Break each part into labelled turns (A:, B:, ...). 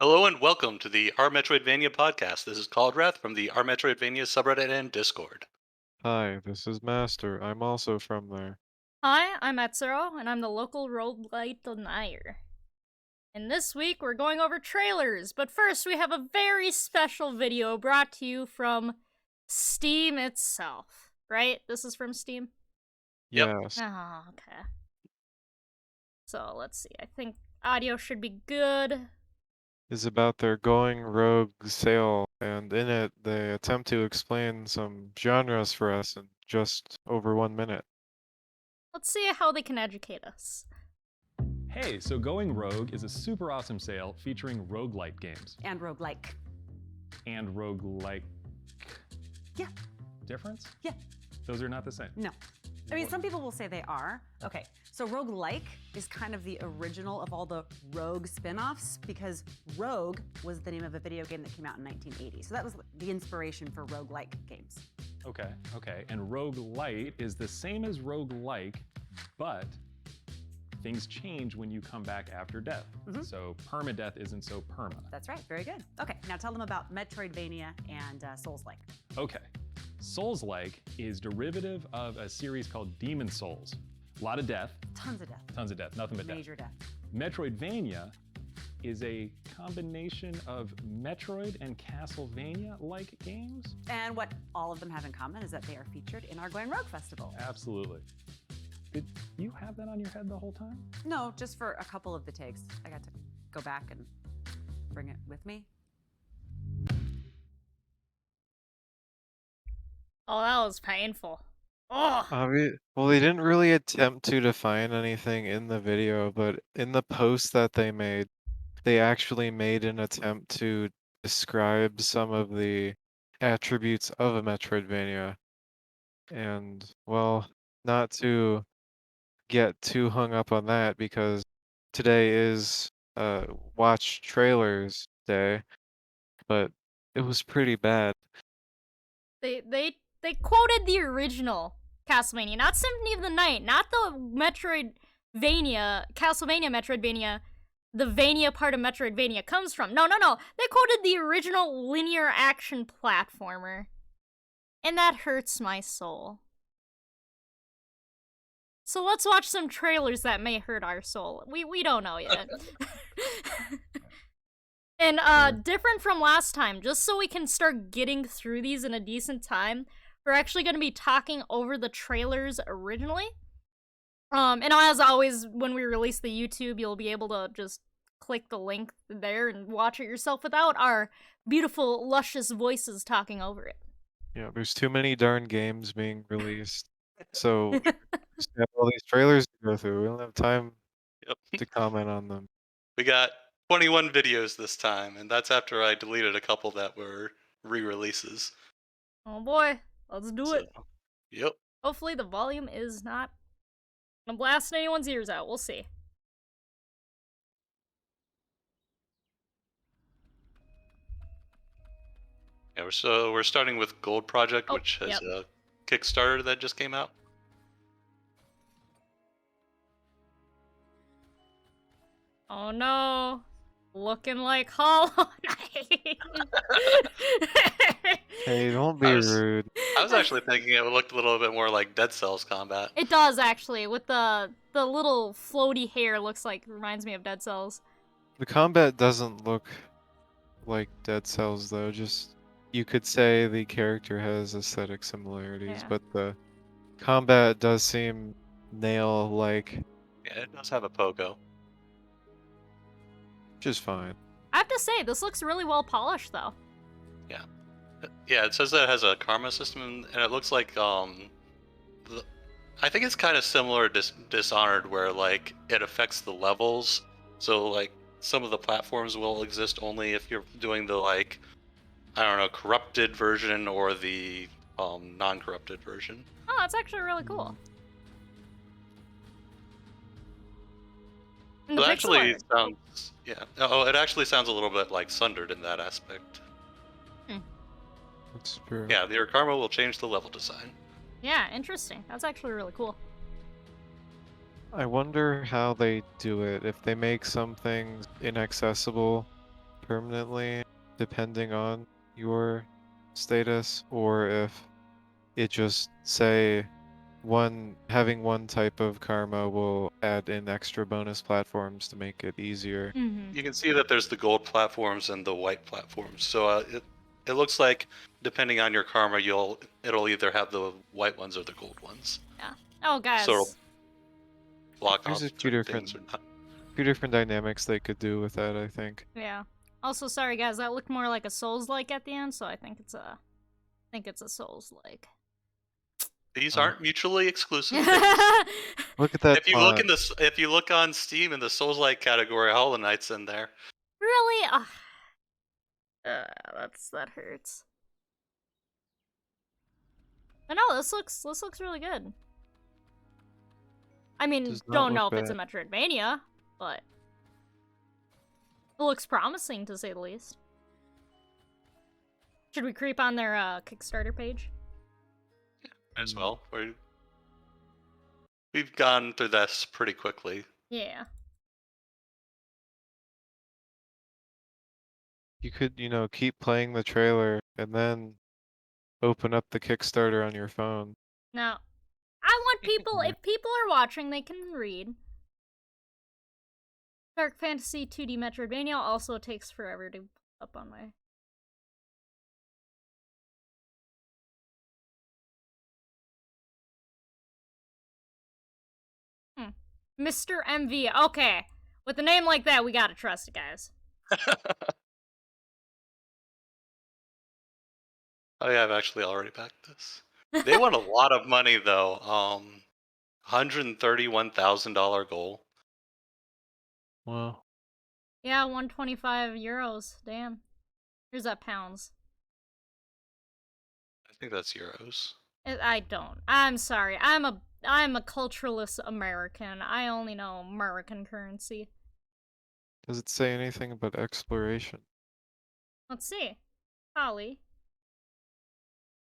A: Hello and welcome to the Our Metroidvania podcast. This is Cauldrath from the Our Metroidvania subreddit and Discord.
B: Hi, this is Master. I'm also from there.
C: Hi, I'm Atcero, and I'm the local roguelite denier. And this week we're going over trailers, but first we have a very special video brought to you from Steam itself. Right? This is from Steam?
A: Yep.
B: Yes.
C: Oh, okay. So let's see. I think audio should be good.
B: Is about their going rogue sale, and in it they attempt to explain some genres for us in just over 1 minute.
C: Let's see how they can educate us.
D: Hey, so Going Rogue is a super awesome sale featuring roguelite games.
E: And roguelike.
D: And roguelike.
E: Yeah.
D: Difference?
E: Yeah.
D: Those are not the same.
E: No. I mean, some people will say they are. Okay, so roguelike is kind of the original of all the Rogue spin-offs because Rogue was the name of a video game that came out in 1980. So that was the inspiration for roguelike games.
D: Okay. And roguelite is the same as roguelike, but things change when you come back after death. So permadeath isn't so perma.
E: That's right, very good. Okay, now tell them about Metroidvania and Souls-like.
D: Okay. Souls-like is derivative of a series called Demon Souls. A lot of death.
E: Tons of death.
D: Tons of death, nothing but
E: Major death.
D: Metroidvania is a combination of Metroid and Castlevania-like games.
E: And what all of them have in common is that they are featured in our Going Rogue Festival.
D: Absolutely. Did you have that on your head the whole time?
E: No, just for a couple of the takes. I got to go back and bring it with me.
C: Oh, that was painful. Oh!
B: Well, they didn't really attempt to define anything in the video, but in the post that they made, they actually made an attempt to describe some of the attributes of a Metroidvania. And, well, not to get too hung up on that because today is watch trailers day, but it was pretty bad.
C: They quoted the original Castlevania, not Symphony of the Night, not the Metroidvania, Castlevania Metroidvania, the Vania part of Metroidvania comes from. No. They quoted the original linear action platformer. And that hurts my soul. So let's watch some trailers that may hurt our soul. We don't know yet. And different from last time, just so we can start getting through these in a decent time, we're actually going to be talking over the trailers originally. And as always, when we release the YouTube, you'll be able to just click the link there and watch it yourself without our beautiful, luscious voices talking over it.
B: Yeah, there's too many darn games being released. So we just have all these trailers to go through. We don't have time
A: Yep.
B: to comment on them.
A: We got 21 videos this time, and that's after I deleted a couple that were re-releases.
C: Oh boy, let's do it.
A: Yep.
C: Hopefully the volume is not gonna blast anyone's ears out. We'll see.
A: Yeah, we're starting with Gold Project,
C: Oh,
A: which has
C: yep.
A: a Kickstarter that just came out.
C: Oh no. Looking like Hollow Knight.
B: Hey, don't be rude.
A: I was actually thinking it looked a little bit more like Dead Cells combat.
C: It does actually, with the little floaty hair reminds me of Dead Cells.
B: The combat doesn't look like Dead Cells though, just you could say the character has aesthetic similarities,
C: Yeah.
B: but the combat does seem nail-like,
A: Yeah, it does have a pogo.
B: which is fine.
C: I have to say, this looks really well polished though.
A: Yeah, it says that it has a karma system, and it looks like I think it's kind of similar to Dishonored, where like it affects the levels. So like some of the platforms will exist only if you're doing the like, I don't know, corrupted version or the non-corrupted version.
C: Oh, that's actually really cool. And the
A: It
C: pixel
A: actually
C: art.
A: sounds, yeah. Oh, it actually sounds a little bit like Sundered in that aspect.
B: That's true.
A: Yeah, your karma will change the level design.
C: Yeah, interesting. That's actually really cool.
B: I wonder how they do it, if they make some things inaccessible permanently depending on your status, or if it just say having one type of karma will add in extra bonus platforms to make it easier.
C: Mm-hmm.
A: You can see that there's the gold platforms and the white platforms. So it looks like depending on your karma, it'll either have the white ones or the gold ones.
C: Yeah. Oh, guys.
A: So it'll block
B: There's
A: off
B: a few
A: certain
B: different
A: things or not.
B: dynamics they could do with that, I think.
C: Yeah. Also, sorry guys, that looked more like a Souls-like at the end, so I think it's a Souls-like.
A: These
B: Oh.
A: aren't mutually exclusive things.
B: Look at that
A: If you look in this, if you look on Steam in the Souls-like category, Hollow Knight's in there.
C: Really? That hurts. But no, this looks really good. I mean,
B: Does not
C: don't know
B: look
C: if it's a
B: bad.
C: Metroidvania, but it looks promising to say the least. Should we creep on their Kickstarter page?
A: As well. We've gone through this pretty quickly.
C: Yeah.
B: You could, keep playing the trailer and then open up the Kickstarter on your phone.
C: Now, I want people, if people are watching, they can read. Dark Fantasy 2D Metroidvania also takes forever to up on my... Mr. MV. Okay. With a name like that, we gotta trust it, guys.
A: Oh yeah, I've actually already backed this. They want a lot of money though. $131,000 goal.
B: Wow.
C: Yeah, 125 euros. Damn. Here's that pounds.
A: I think that's euros.
C: I don't. I'm sorry. I'm a culturalist American. I only know American currency.
B: Does it say anything about exploration?
C: Let's see. Holly.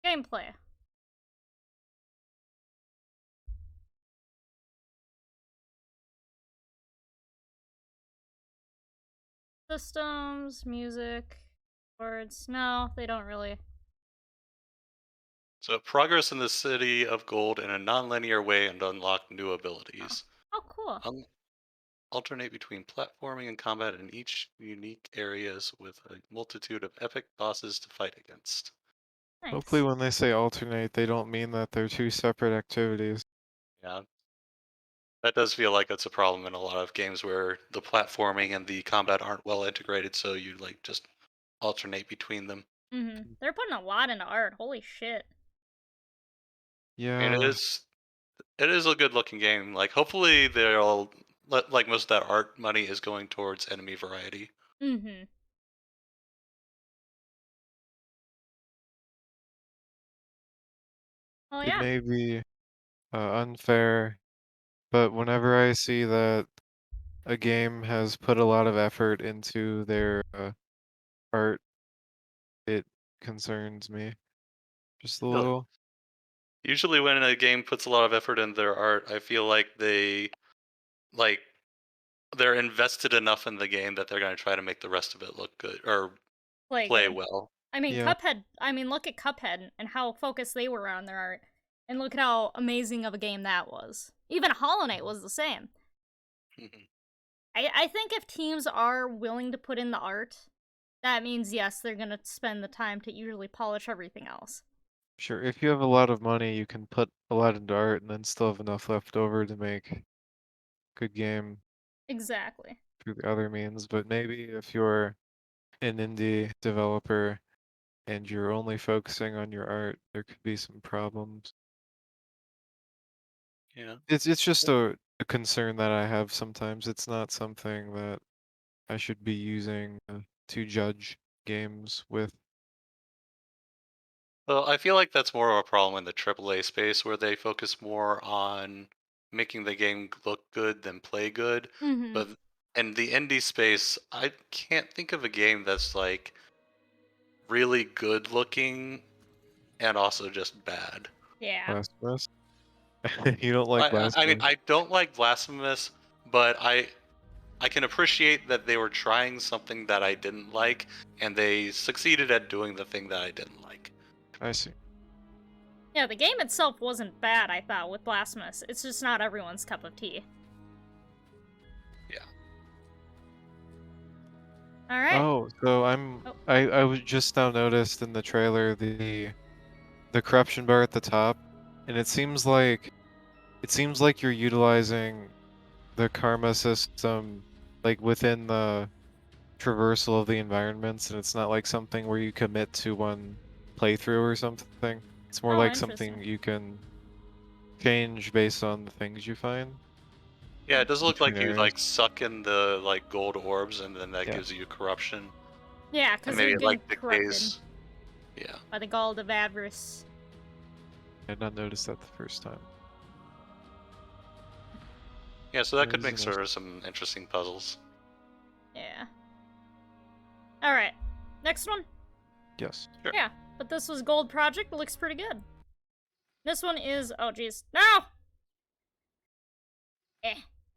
C: Gameplay. Systems, music, words. No, they don't really.
A: So progress in the city of gold in a non-linear way and unlock new abilities.
C: Oh, cool.
A: Alternate between platforming and combat in each unique areas with a multitude of epic bosses to fight against.
C: Nice.
B: Hopefully when they say alternate, they don't mean that they're two separate activities.
A: Yeah. That does feel like it's a problem in a lot of games where the platforming and the combat aren't well integrated, so you like just alternate between them.
C: Mm-hmm. They're putting a lot into art. Holy shit.
B: Yeah.
A: I mean, it is a good looking game. Like hopefully they'll like most of that art money is going towards enemy variety.
C: Mm-hmm. Well,
B: It
C: yeah.
B: may be unfair, but whenever I see that a game has put a lot of effort into their art, it concerns me just a
A: Really?
B: little.
A: Usually when a game puts a lot of effort in their art, I feel like like they're invested enough in the game that they're going to try to make the rest of it look good or play
C: good.
A: well.
C: I mean,
B: Yeah.
C: Cuphead. I mean, look at Cuphead and how focused they were on their art, and look at how amazing of a game that was. Even Hollow Knight was the same.
A: Mhm.
C: I think if teams are willing to put in the art, that means yes, they're gonna spend the time to usually polish everything else.
B: Sure, if you have a lot of money, you can put a lot into art and then still have enough left over to make a good game
C: Exactly.
B: through the other means. But maybe if you're an indie developer and you're only focusing on your art, there could be some problems.
A: Yeah.
B: It's just a concern that I have sometimes. It's not something that I should be using to judge games with.
A: Well, I feel like that's more of a problem in the AAA space where they focus more on making the game look good than play good.
C: Mm-hmm.
A: But in the indie space, I can't think of a game that's like really good looking and also just bad.
C: Yeah.
B: Blasphemous. You don't like
A: I mean,
B: Blasphemous?
A: I don't like Blasphemous, but I I can appreciate that they were trying something that I didn't like, and they succeeded at doing the thing that I didn't like.
B: I see.
C: Yeah, the game itself wasn't bad, I thought, with Blasphemous. It's just not everyone's cup of tea.
A: Yeah.
C: Alright.
B: Oh, so I was just now noticed in the trailer the corruption bar at the top, and it seems like you're utilizing the karma system like within the traversal of the environments, and it's not like something where you commit to one playthrough or something. It's more
C: Oh,
B: like
C: interesting.
B: something you can change based on the things you find
A: Yeah, it does look
B: between
A: like you
B: areas.
A: like suck in the like gold orbs, and then that
B: Yeah.
A: gives you corruption,
C: Yeah,
A: and
C: because
A: maybe
C: you're
A: it like
C: getting corrupted
A: decays. Yeah.
C: by the Gald of Avarice.
B: I had not noticed that the first time.
A: Yeah, so that could
B: There's
A: make
B: a nice-
A: sort of some interesting puzzles.
C: Yeah. Alright. Next one?
B: Yes.
A: Sure.
C: Yeah, but this was Gold Project. It looks pretty good. This one is... Oh, jeez. No!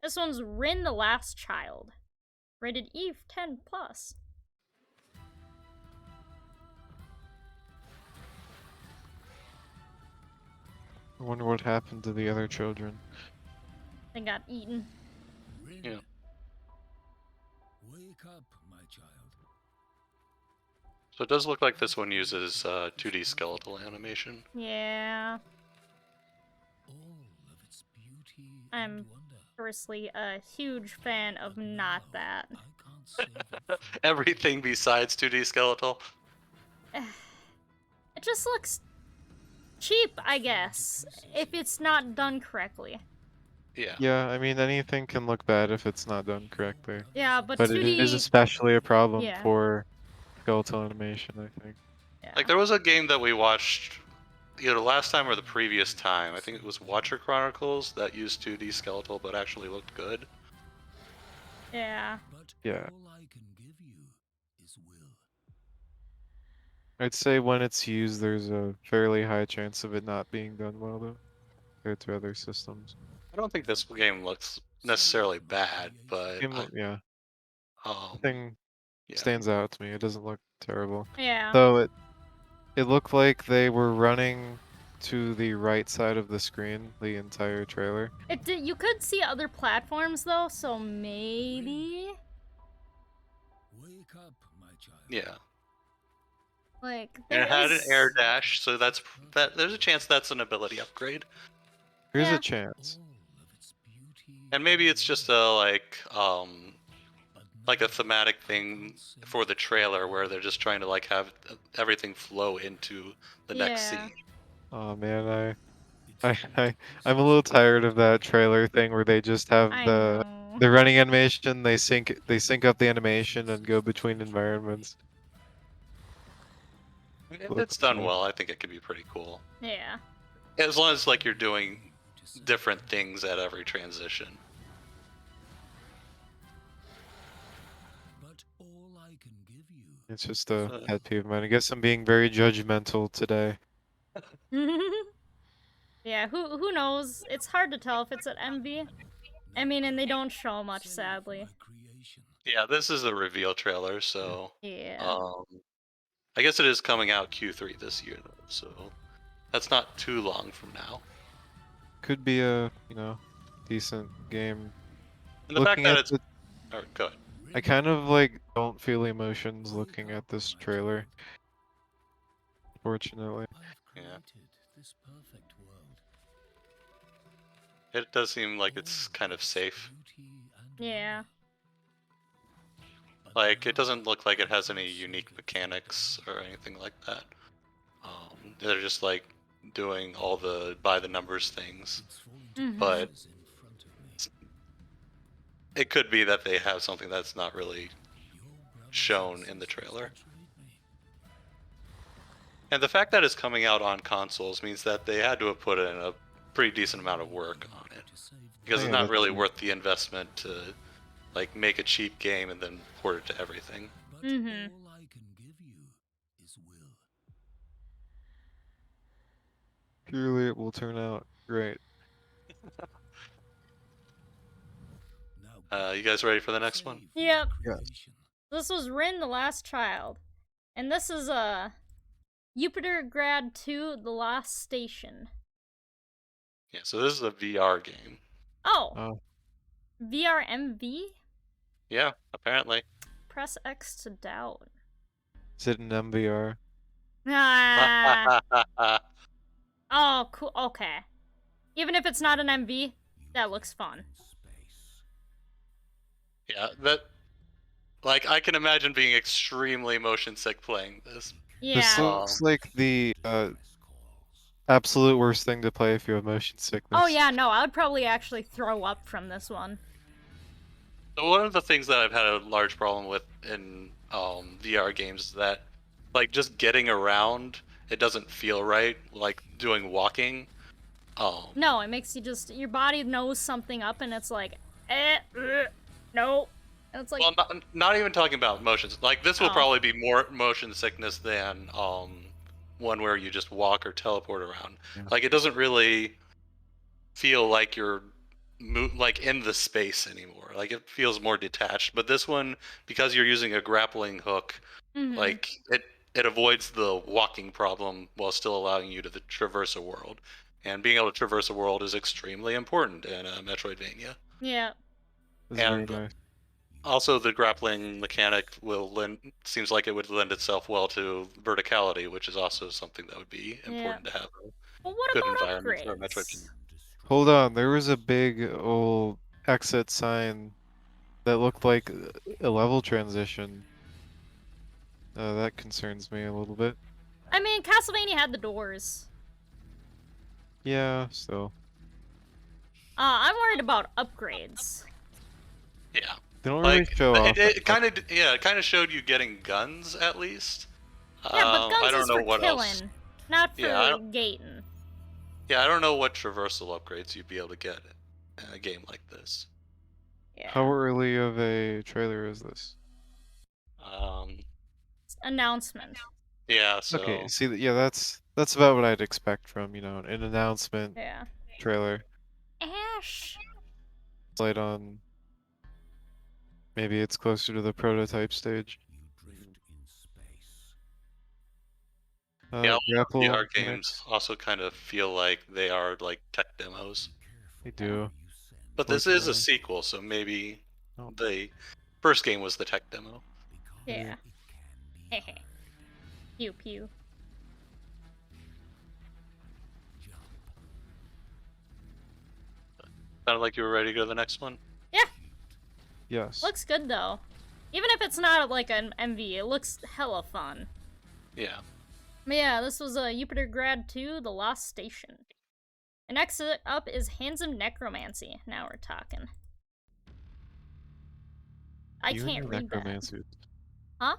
C: This one's Rin the Last Child. Rated E10+.
B: I wonder what happened to the other children.
C: They got eaten.
A: Yeah.
F: Wake up, my child.
A: So it does look like this one uses 2D skeletal animation.
C: Yeah.
F: All of its beauty
C: I'm
F: and wonder.
C: firstly a huge fan of
F: But
C: not
F: now
C: that.
F: I can't save it from
A: Everything besides 2D skeletal.
C: It just looks cheap, I guess, if it's not done correctly.
A: Yeah.
B: Yeah, I mean anything can look bad if it's not done correctly.
C: Yeah, but
B: But
C: 2D...
B: it is especially a problem
C: Yeah.
B: for skeletal animation, I think.
C: Yeah.
A: Like there was a game that we watched either the last time or the previous time. I think it was Watcher Chronicles that used 2D skeletal but actually looked good.
C: Yeah.
F: But
B: Yeah.
F: all I can give you is will.
B: I'd say when it's used, there's a fairly high chance of it not being done well, though, compared to other systems.
A: I don't think this game looks necessarily bad, but
B: Yeah,
A: um,
B: nothing
A: yeah.
B: stands out to me. It doesn't look terrible.
C: Yeah.
B: Though it looked like they were running to the right side of the screen the entire trailer.
C: It did. You could see other platforms though, so maybe
F: Wake up, my child.
A: Yeah.
C: like
A: And
C: there
A: it had an
C: is-
A: air dash, so that's that. There's a chance that's an ability upgrade,
B: Here's
C: Yeah.
B: a chance.
F: All of its beauty
A: and maybe it's just a like a
F: now
A: thematic thing for the trailer where they're just trying to like have everything flow into the next
C: Yeah.
A: scene.
B: Oh man, I'm a little tired of that trailer thing where they just have
C: I
B: the
C: know.
B: running animation, they sync up the animation and go between environments.
A: If
B: Look
A: it's done
B: cool.
A: well, I think it could be pretty cool.
C: Yeah.
A: As long as like you're doing different things at every transition.
F: But all I can give you
B: It's just a pet peeve of mine. I guess I'm being very judgmental today.
C: Yeah. Who knows? It's hard to tell if it's at MV. I mean, and they don't show much,
F: save
C: sadly.
F: my creation.
A: Yeah, this is a reveal trailer, so
C: Yeah.
A: I guess it is coming out Q3 this year, though, so that's not too long from now.
B: Could be a, decent game.
A: And the fact
B: Looking
A: that
B: at
A: it's
B: the,
A: or, go ahead.
B: I kind of like don't feel emotions looking at this trailer. Fortunately.
F: I've
A: Yeah.
F: created this perfect world.
A: It does seem like it's kind of safe.
F: Beauty and
C: Yeah.
F: wonder. But
A: Like it
F: now
A: doesn't look like it has any unique mechanics or anything like that. They're just like doing all the by the numbers things.
F: it's falling to
A: But-
F: pieces in front of me.
A: It could be that they have something that's not really
F: Your brothers
A: shown
F: and
A: in the
F: sisters
A: trailer.
F: betrayed me.
A: And the fact that it's coming out on consoles means that they had to have put in a pretty decent amount of work on it.
F: To save the
A: Because it's
B: Yeah,
A: not
B: that's
A: really
B: true.
A: worth the investment to like make a cheap game and then port it to everything.
F: But
C: Mhm.
F: all I can give you is will.
B: Surely it will turn out great.
F: Now
A: You guys ready for the next one?
C: Yep.
B: Yes.
C: This was Rin, the Last Child. And this is Yupitergrad 2, The Last Station.
A: Yeah, so this is a VR game.
C: Oh.
B: Oh.
C: VR MV?
A: Yeah, apparently.
C: Press X to doubt.
B: Is it an MVR?
C: Ah. Oh, cool. Okay. Even if it's not an MV, that looks fun.
A: Yeah, that. Like, I can imagine being extremely motion sick playing this.
C: Yeah.
B: This looks like the absolute worst thing to play if you have motion sickness.
C: Oh yeah, no, I would probably actually throw up from this one.
A: So one of the things that I've had a large problem with in VR games is that, like, just getting around, it doesn't feel right. Like doing walking.
C: No, it makes you just your body knows something up, and it's like, no. And it's like,
A: Well, not even talking about motions. Like, this will
C: Oh.
A: probably be more motion sickness than one where you just walk or teleport around.
B: Yeah.
A: Like, it doesn't really feel like you're like in the space anymore. Like, it feels more detached. But this one, because you're using a grappling hook,
C: mhm.
A: like it avoids the walking problem while still allowing you to traverse a world. And being able to traverse a world is extremely important in a Metroidvania.
C: Yeah.
B: This is very
A: And
B: nice.
A: also, the grappling mechanic seems like it would lend itself well to verticality, which is also something that would be important to have a
C: Well, what
A: good
C: about
A: environment for a
C: upgrades?
A: Metroidvania.
B: Hold on, there was a big old exit sign that looked like a level transition. That concerns me a little bit.
C: I mean, Castlevania had the doors.
B: Yeah, still.
C: I'm worried about upgrades.
A: Yeah,
B: They don't really
A: like
B: show off.
A: it kind of showed you getting guns at least.
C: Yeah, but guns
A: I don't
C: is
A: know
C: for
A: what
C: killing,
A: else.
C: not for
A: Yeah, I don't-
C: gating.
A: Yeah, I don't know what traversal upgrades you'd be able to get in a game like this.
C: Yeah.
B: How early of a trailer is this?
C: Announcement.
A: Yeah, so
B: Okay, see, yeah, that's about what I'd expect from, an announcement
C: Yeah.
B: trailer.
C: Ash.
B: Light on. Maybe it's closer to the prototype stage.
A: yeah, a lot of
B: grapple
A: VR
B: mechanics,
A: games also kind of feel like they are like tech demos.
B: they do.
A: But this is a
B: Unfortunately.
A: sequel, so maybe
B: Oh.
A: the first game was the tech demo.
C: Yeah. Hehe. Pew pew.
A: Sounded like you were ready to go to the next one.
B: Yes.
C: Looks good though. Even if it's not like an MV, it looks hella fun.
A: Yeah.
C: But yeah, this was a Yupitergrad 2, The Lost Station. And next up is Handsome Necromancy. Now we're talking. I
B: You and
C: can't
B: your
C: read that.
B: necromancy.
C: Huh?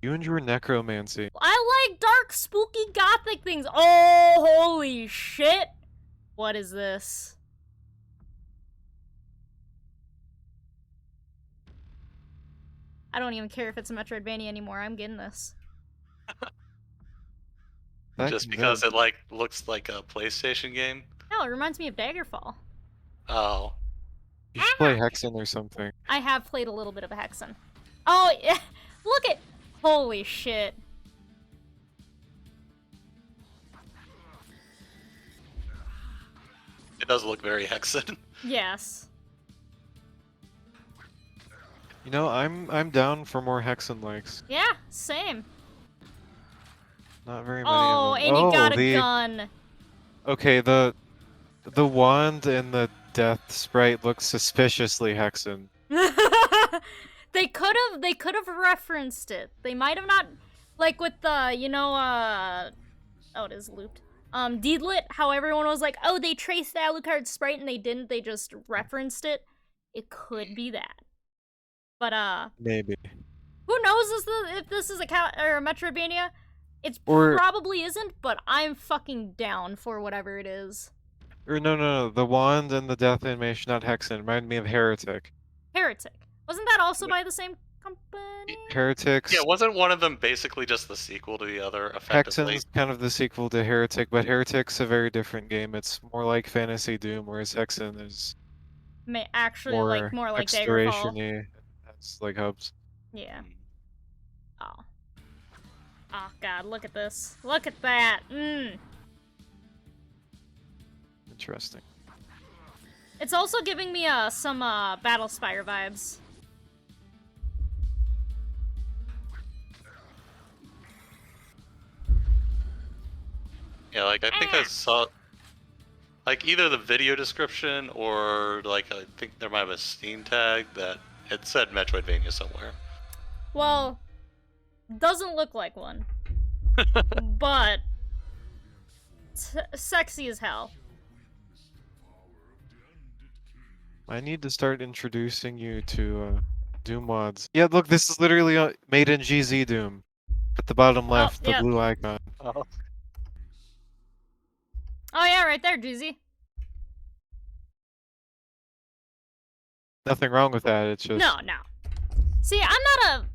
B: You and your necromancy.
C: I like dark, spooky, gothic things. Oh, holy shit! What is this? I don't even care if it's a Metroidvania anymore. I'm getting this.
A: Just because it like looks like a PlayStation game.
C: Hell, it reminds me of Daggerfall.
A: Oh.
B: You should play Hexen or something.
C: I have played a little bit of a Hexen. Oh, yeah. Look at... Holy shit.
A: It does look very Hexen.
C: Yes.
B: I'm down for more Hexen likes.
C: Yeah, same.
B: Not very many.
C: Oh,
B: of them.
C: and you got a
B: the
C: gun.
B: Okay, the wand and the death sprite look suspiciously Hexen.
C: They could have referenced it. They might have not, like with the, oh, it is looped. Deedlit, how everyone was like, oh, they traced the Alucard sprite and they didn't, they just referenced it. It could be that. But,
B: Maybe.
C: who knows if this is a Metroidvania? It
B: Or-
C: probably isn't, but I'm fucking down for whatever it is.
B: Or no. The wand and the death animation, not Hexen, remind me of Heretic.
C: Heretic. Wasn't that also by the same company?
B: Heretics.
A: Yeah, wasn't one of them basically just the sequel to the other, effectively?
B: Hexen's kind of the sequel to Heretic, but Heretic's a very different game. It's more like Fantasy Doom, whereas Hexen is
C: Actually,
B: more
C: like more like Daggerfall.
B: exploration-y. That's like hubs.
C: Yeah. Oh. Oh god, look at this. Look at that.
B: Interesting.
C: It's also giving me some Battlespire vibes.
A: Yeah, like I think I saw like either the video description or like I think there might have a Steam tag that it said Metroidvania somewhere.
C: Well, doesn't look like one. But sexy as hell.
B: I need to start introducing you to Doom mods. Yeah, look, this is literally made in GZ Doom. At the bottom left, the
C: yep.
B: blue icon.
A: Oh.
C: Oh yeah, right there, Jeezy.
B: Nothing wrong with that. It's just
C: No. See, I'm not a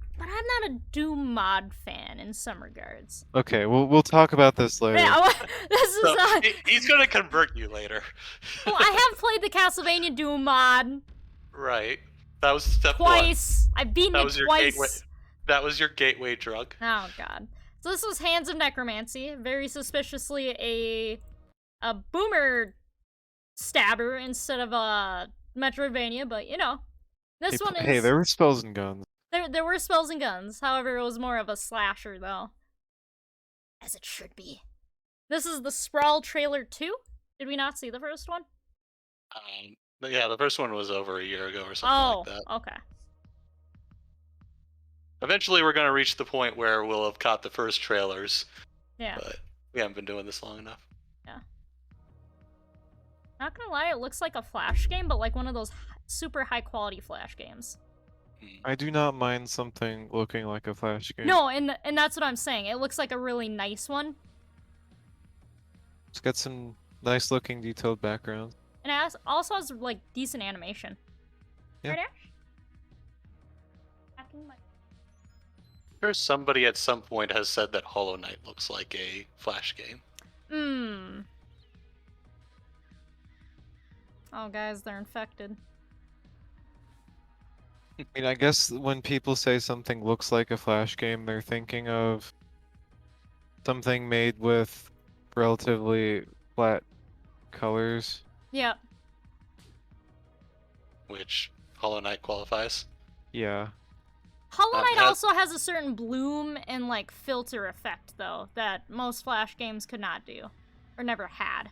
C: Doom mod fan in some regards.
B: okay. We'll talk about this later.
C: Yeah, this is
A: So, he's gonna convert you later.
C: Well, I have played the Castlevania Doom mod
A: Right. That was step
C: twice. I've beaten
A: That
C: it
A: was your
C: twice.
A: gateway. That was your gateway drug.
C: Oh god. So this was Hands of Necromancy, very suspiciously a boomer stabber instead of a Metroidvania, but you know, this one is.
B: Hey, there were spells and guns.
C: There were spells and guns. However, it was more of a slasher though, as it should be. This is the Sprawl trailer 2. Did we not see the first one?
A: But yeah, the first one was over a year ago or something like that.
C: Okay.
A: Eventually, we're gonna reach the point where we'll have caught the first trailers.
C: Yeah.
A: But we haven't been doing this long enough.
C: Yeah. Not gonna lie, it looks like a Flash game, but like one of those super high quality Flash games.
B: I do not mind something looking like a Flash game.
C: No, and that's what I'm saying. It looks like a really nice one.
B: It's got some nice looking detailed backgrounds.
C: And it also has like decent animation.
B: Yeah.
C: Right, Ash?
A: Sure, somebody at some point has said that Hollow Knight looks like a Flash game.
C: Oh, guys, they're infected.
B: I mean, I guess when people say something looks like a Flash game, they're thinking of something made with relatively flat colors.
C: Yeah.
A: Which Hollow Knight qualifies.
B: Yeah.
C: Hollow Knight also has a certain bloom and like filter effect though that most Flash games could not do or never had.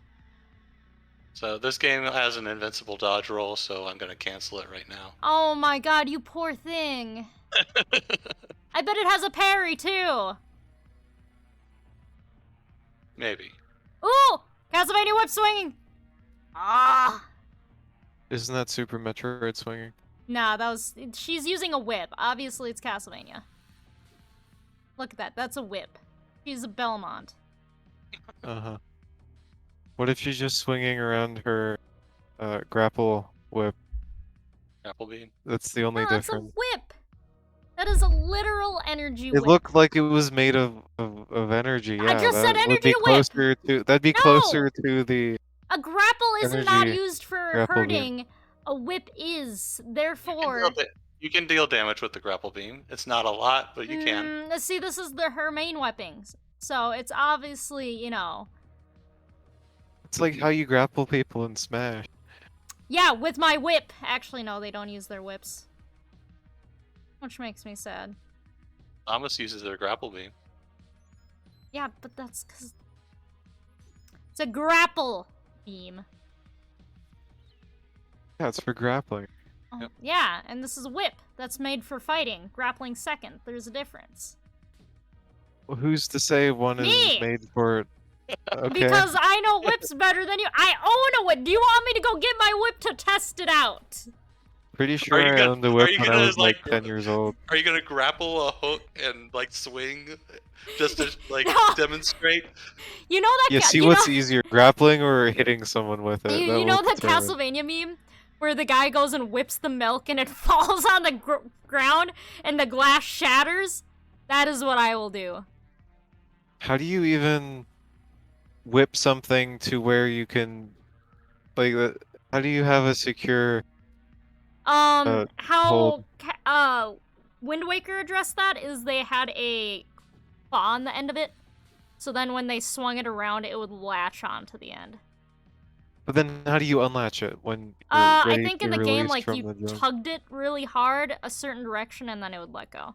A: So this game has an invincible dodge roll, so I'm gonna cancel it right now.
C: Oh my god, you poor thing. I bet it has a parry too.
A: Maybe.
C: Ooh! Castlevania whip swinging! Ah!
B: Isn't that Super Metroid swinging?
C: Nah, she's using a whip. Obviously, it's Castlevania. Look at that. That's a whip. She's a Belmont.
B: Uh-huh. What if she's just swinging around her grapple whip?
A: Grapple beam?
B: That's the only
C: No, that's a
B: difference.
C: whip! That is a literal energy whip.
B: It looked like it was made of energy, yeah.
C: I just said
B: that would
C: energy
B: be
C: whip!
B: closer to, that'd be
C: No!
B: closer to the
C: A grapple is not
B: energy
C: used for
B: grapple beam.
C: hurting. A whip is. Therefore...
A: You can deal damage with the grapple beam. It's not a lot, but you can.
C: See, this is her main weapons. So it's obviously, you know...
B: It's like how you grapple people in Smash.
C: Yeah, with my whip. Actually, no, they don't use their whips. Which makes me sad.
A: Thomas uses their grapple beam.
C: Yeah, but that's because... It's a grapple beam.
B: Yeah, it's for grappling.
C: Oh,
A: Yep.
C: yeah, and this is a whip that's made for fighting. Grappling second. There's a difference.
B: Well, who's to say one
C: Me!
B: is made for... Okay.
C: Because I know whips better than you. I own a whip. Do you want me to go get my whip to test it out?
B: Pretty sure
A: you
B: I
A: gonna-
B: owned the
A: are
B: whip
A: you
B: when I
A: gonna,
B: was like
A: like,
B: 10 years old.
A: Are you gonna grapple a hook and like swing, just to like
C: No.
A: demonstrate?
C: You know that?
B: Yeah, see what's easier, grappling or hitting someone with it?
C: You
B: That
C: know
B: will
C: the
B: determine.
C: Castlevania meme where the guy goes and whips the milk and it falls on the ground and the glass shatters? That is what I will do.
B: How do you even whip something to where you can, like, how do you have a secure
C: How Wind Waker addressed that is they had a claw on the end of it, so then when they swung it around, it would latch on to the end.
B: But then how do you unlatch it when you're
C: I
B: ready
C: think
B: to
C: in the game,
B: release
C: like,
B: from
C: you
B: the jump?
C: tugged it really hard a certain direction, and then it would let go.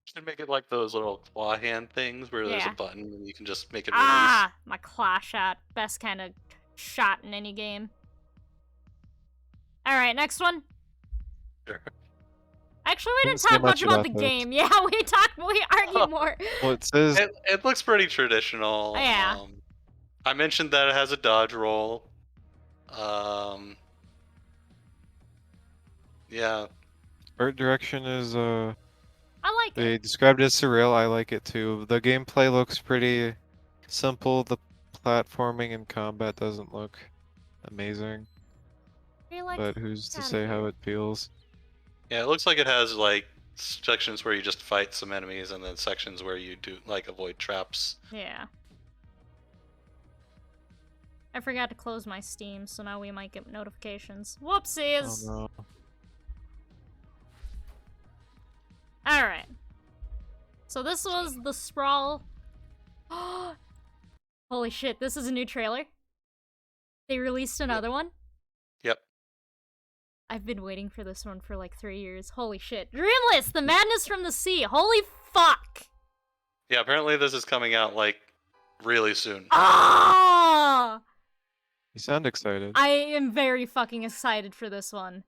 A: Should make it like those little claw hand things where there's a
C: Yeah.
A: button and you can just make it release.
C: Ah, my claw shot. Best kind of shot in any game. Alright, next one.
A: Sure.
C: Actually, we didn't
B: Didn't say
C: talk much
B: much
C: about the
B: about this.
C: game. Yeah, we argued more.
B: Well, it says
A: It looks pretty traditional.
C: Yeah.
A: I mentioned that it has a dodge roll. Yeah.
B: art direction is
C: I like
B: they
C: it.
B: described it as surreal. I like it too. The gameplay looks pretty simple. The platforming and combat doesn't look amazing,
C: I like
B: but who's to
C: kinda
B: say how
C: good.
B: it feels?
A: Yeah, it looks like it has like sections where you just fight some enemies and then sections where you do like avoid traps.
C: Yeah. I forgot to close my Steam, so now we might get notifications.
B: Oh
C: Whoopsies!
B: no.
C: Alright. So this was the Sprawl. Holy shit, this is a new trailer. They released another one.
A: Yep.
C: I've been waiting for this one for like 3 years. Holy shit. Dreamless, the madness from the sea. Holy fuck.
A: Yeah, apparently this is coming out like really soon.
C: Ah!
B: You sound excited.
C: I am very fucking excited for this one.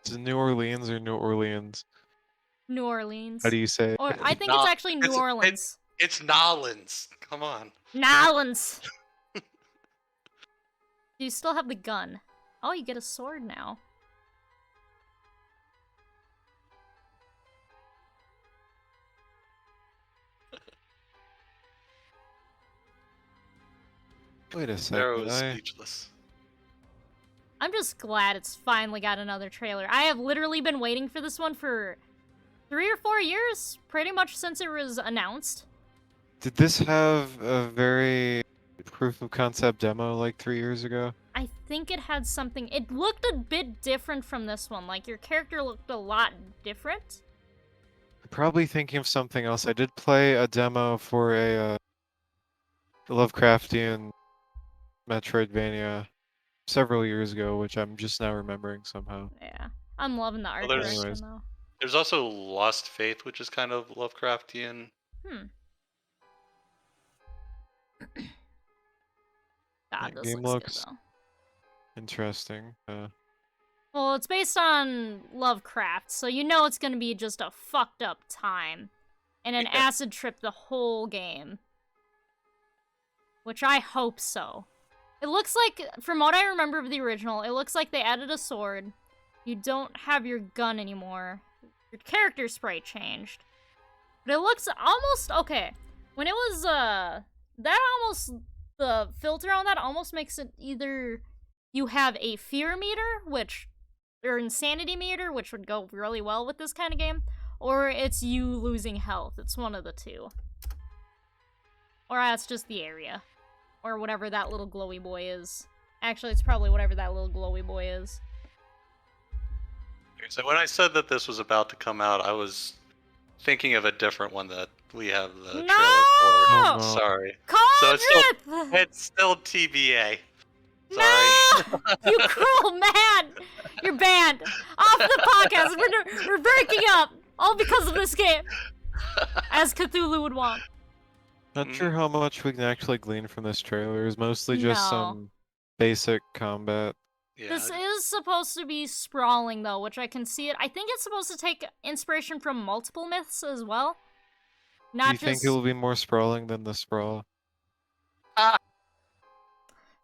B: Is it New Orleans or New Orleans?
C: New Orleans.
B: How do you say it?
C: Or I think
A: Nah,
C: it's actually New
A: it's-
C: Orleans.
A: It's Nolans. Come on.
C: Nolans. Do you still have the gun? Oh, you get a sword now.
B: Wait a
A: Arrow
B: second.
A: is speechless.
C: I'm just glad it's finally got another trailer. I have literally been waiting for this one for 3 or 4 years, pretty much since it was announced.
B: Did this have a very proof of concept demo like 3 years ago?
C: I think it had something. It looked a bit different from this one. Like, your character looked a lot different.
B: I'm probably thinking of something else. I did play a demo for a Lovecraftian Metroidvania several years ago, which I'm just now remembering somehow.
C: Yeah. I'm loving the art
A: there's-
C: direction,
B: Anyways.
C: though.
A: There's also Lost Faith, which is kind of Lovecraftian.
C: God,
B: That
C: this
B: game
C: looks
B: looks-
C: good, though.
B: Interesting.
C: Well, it's based on Lovecraft, so you know it's gonna be just a fucked up time. And an
A: Yeah.
C: acid trip the whole game. Which I hope so. It looks like, from what I remember of the original, it looks like they added a sword. You don't have your gun anymore. Your character sprite changed. But it looks almost, okay. When it was, the filter on that almost makes it either you have a fear meter, or insanity meter, which would go really well with this kind of game, or it's you losing health. It's one of the two. Or that's just the area. Or whatever that little glowy boy is. Actually, it's probably whatever that little glowy boy is.
A: So when I said that this was about to come out, I was thinking of a different one that we have the trailer
C: No!
A: for. Sorry.
C: Cauldrath!
A: It's still TBA.
C: No!
A: Sorry.
C: You cruel man! You're banned. Off the podcast. We're breaking up. All because of this game. As Cthulhu would want.
B: Not sure how much we can actually glean from this trailer. It's mostly just
C: No.
B: some basic combat.
A: Yeah.
C: This is supposed to be sprawling, though, which I can see it. I think it's supposed to take inspiration from multiple myths as well.
B: Do
C: Not
B: you think
C: just...
B: it will be more sprawling than the Sprawl?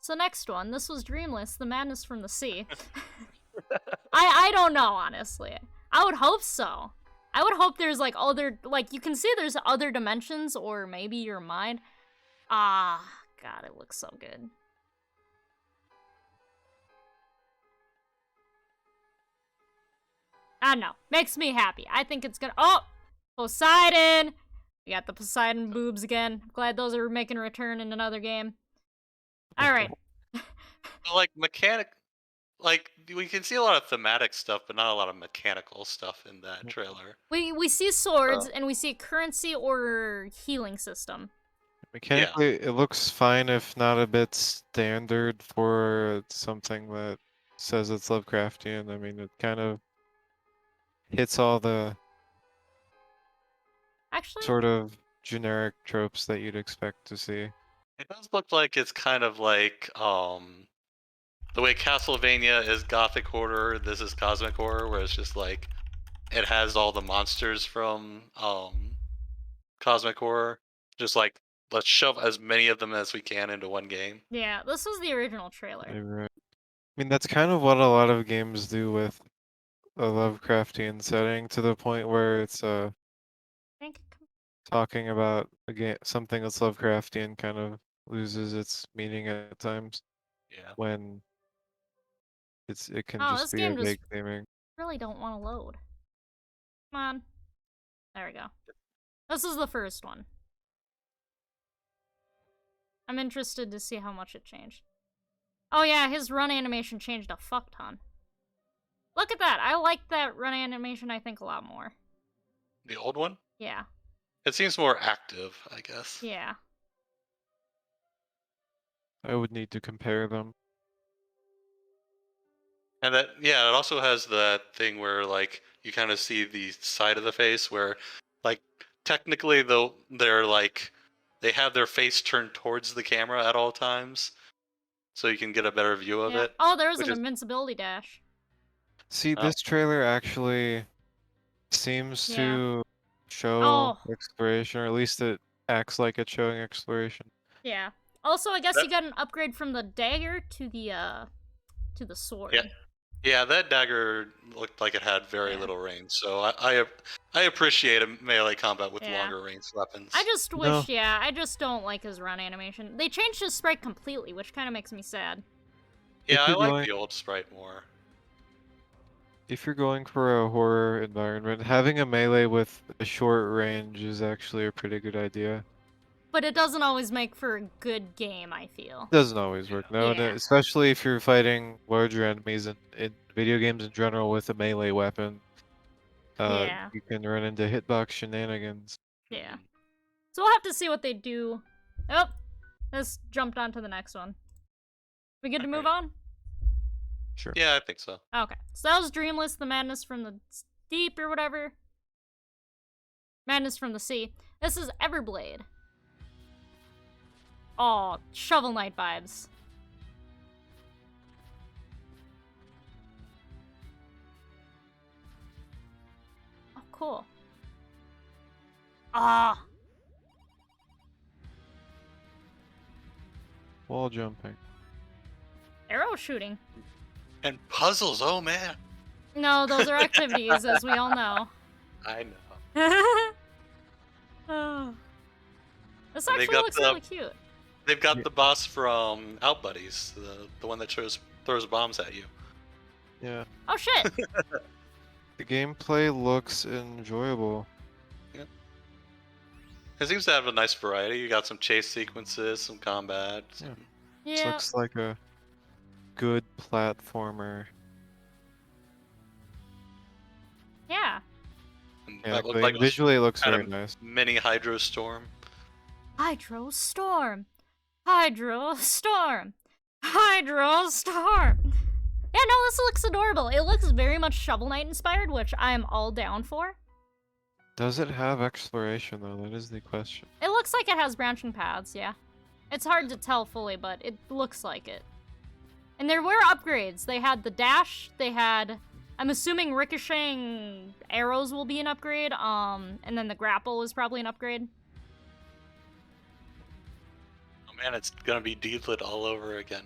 C: So next one, this was Dreamless, the madness from the sea. I don't know, honestly. I would hope so. I would hope there's like other, like you can see there's other dimensions or maybe your mind. Ah, God, it looks so good. I don't know. Makes me happy. I think it's gonna, oh! Poseidon! We got the Poseidon boobs again. Glad those are making a return in another game. Alright.
A: Like like we can see a lot of thematic stuff, but not a lot of mechanical stuff in that trailer.
C: We see swords, and we see currency or healing system.
B: Mechanically, it looks fine, if not a bit standard for something that says it's Lovecraftian. I mean, it kind of hits all the
C: Actually,
B: sort of generic tropes that you'd expect to see.
A: It does look like it's kind of like the way Castlevania is gothic horror, this is cosmic horror, where it's just like it has all the monsters from cosmic horror. Just like let's shove as many of them as we can into one game.
C: yeah, this was the original trailer.
B: Right. I mean, that's kind of what a lot of games do with a Lovecraftian setting, to the point where it's
C: I think
B: talking about a game, something that's Lovecraftian kind of loses its meaning at times
A: Yeah.
B: when it can
C: Oh,
B: just
C: this
B: be a
C: game just
B: vague theming.
C: really don't want to load. Come on. There we go. This is the first one. I'm interested to see how much it changed. Oh yeah, his run animation changed a fuck ton. Look at that. I like that run animation, I think, a lot more.
A: The old one?
C: Yeah.
A: It seems more active, I guess.
C: Yeah.
B: I would need to compare them.
A: And that, yeah, it also has that thing where like you kind of see the side of the face where, like, technically though they're like they have their face turned towards the camera at all times, so you can get a better view of
C: Yeah.
A: it.
C: Oh, there's
A: which
C: an
A: is-
C: invincibility dash.
B: See,
A: Oh.
B: this trailer actually seems
C: Yeah.
B: to show
C: Oh.
B: exploration, or at least it acts like it's showing exploration.
C: Yeah. Also, I guess
A: That-
C: you got an upgrade from the dagger to the sword.
A: Yeah. Yeah, that dagger looked like it had very
C: Yeah.
A: little range, so I appreciate a melee combat with
C: Yeah.
A: longer range weapons.
C: I just wish,
B: No.
C: yeah, I just don't like his run animation. They changed his sprite completely, which kind of makes me sad.
A: Yeah,
B: If
A: I
B: you're
A: like
B: going-
A: the old sprite more.
B: If you're going for a horror environment, having a melee with a short range is actually a pretty good idea.
C: But it doesn't always make for a good game, I feel.
B: Doesn't always work, no, and
C: Yeah.
B: especially if you're fighting larger enemies in video games in general with a melee weapon.
C: Yeah.
B: You can run into hitbox shenanigans.
C: Yeah. So we'll have to see what they do. Oh, let's jumped on to the next one. We good to move on?
B: Sure.
A: Yeah, I think so.
C: Okay. So that was Dreamless, the Madness from the Deep or whatever. Madness from the Sea. This is Everblade. Oh, Shovel Knight vibes. Oh, cool. Ah.
B: Wall jumping.
C: Arrow shooting.
A: And puzzles, oh man.
C: No, those are activities, as we all know.
A: I know.
C: Oh. This
A: And they
C: actually
A: got
C: looks
A: the-
C: really cute.
A: They've got the boss from Out Buddies, the one that throws bombs at you.
B: Yeah.
C: Oh shit!
B: The gameplay looks enjoyable.
A: It seems to have a nice variety. You got some chase sequences, some combat.
B: Yeah. This
C: Yeah.
B: looks like a good platformer.
C: Yeah.
A: And
B: Yeah,
A: that looked
B: but
A: like it was
B: visually it looks
A: kind
B: very
A: of
B: nice.
A: mini Hydro Storm.
C: Hydro Storm. Hydro Storm. Hydro Storm. Yeah, no, this looks adorable. It looks very much Shovel Knight inspired, which I am all down for.
B: Does it have exploration though? That is the question.
C: It looks like it has branching paths, yeah. It's hard to tell fully, but it looks like it. And there were upgrades. They had the dash, they had... I'm assuming ricocheting arrows will be an upgrade, and then the grapple is probably an upgrade.
A: Oh man, it's gonna be D-lit all over again.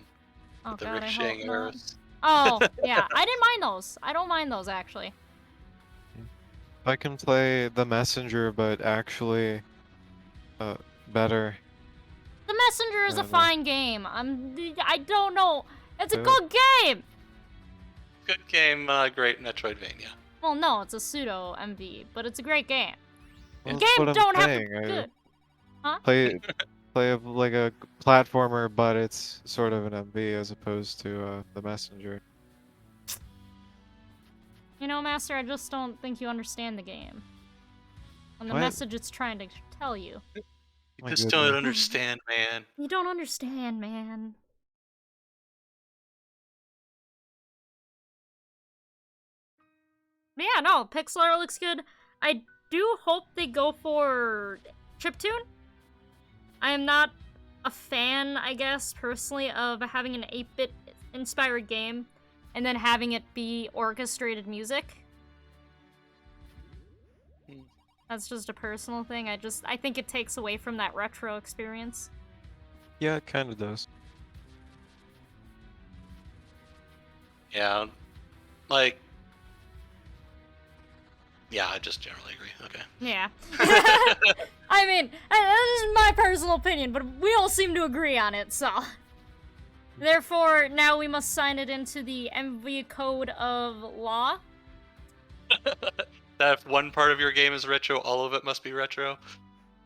C: Oh
A: With the
C: god, I hope
A: ricocheting
C: not.
A: arrows.
C: Oh, yeah, I didn't mind those. I don't mind those, actually.
B: If I can play the messenger, but actually better.
C: The Messenger is a
B: I know.
C: fine game. I don't know. It's a
B: Yeah.
C: good game!
A: Good game, great Metroidvania.
C: Well, no, it's a pseudo MV, but it's a great game.
B: Well,
C: The
B: that's
C: game
B: what I'm
C: don't have
B: saying.
C: to
B: I
C: be good. Huh?
B: play like a platformer, but it's sort of an MV as opposed to the messenger.
C: You know, Master, I just don't think you understand the game. And the
B: What?
C: message it's trying to tell you.
A: You
B: My
A: just
B: goodness.
A: don't understand, man.
C: You don't understand, man. But yeah, no, pixel art looks good. I do hope they go for chiptune. I am not a fan, I guess, personally, of having an 8-bit inspired game and then having it be orchestrated music. That's just a personal thing. I think it takes away from that retro experience.
B: Yeah, it kind of does.
A: Yeah, like, yeah, I just generally agree. Okay.
C: Yeah. I mean, that is my personal opinion, but we all seem to agree on it, so. Therefore, now we must sign it into the MV code of law.
A: That if one part of your game is retro, all of it must be retro.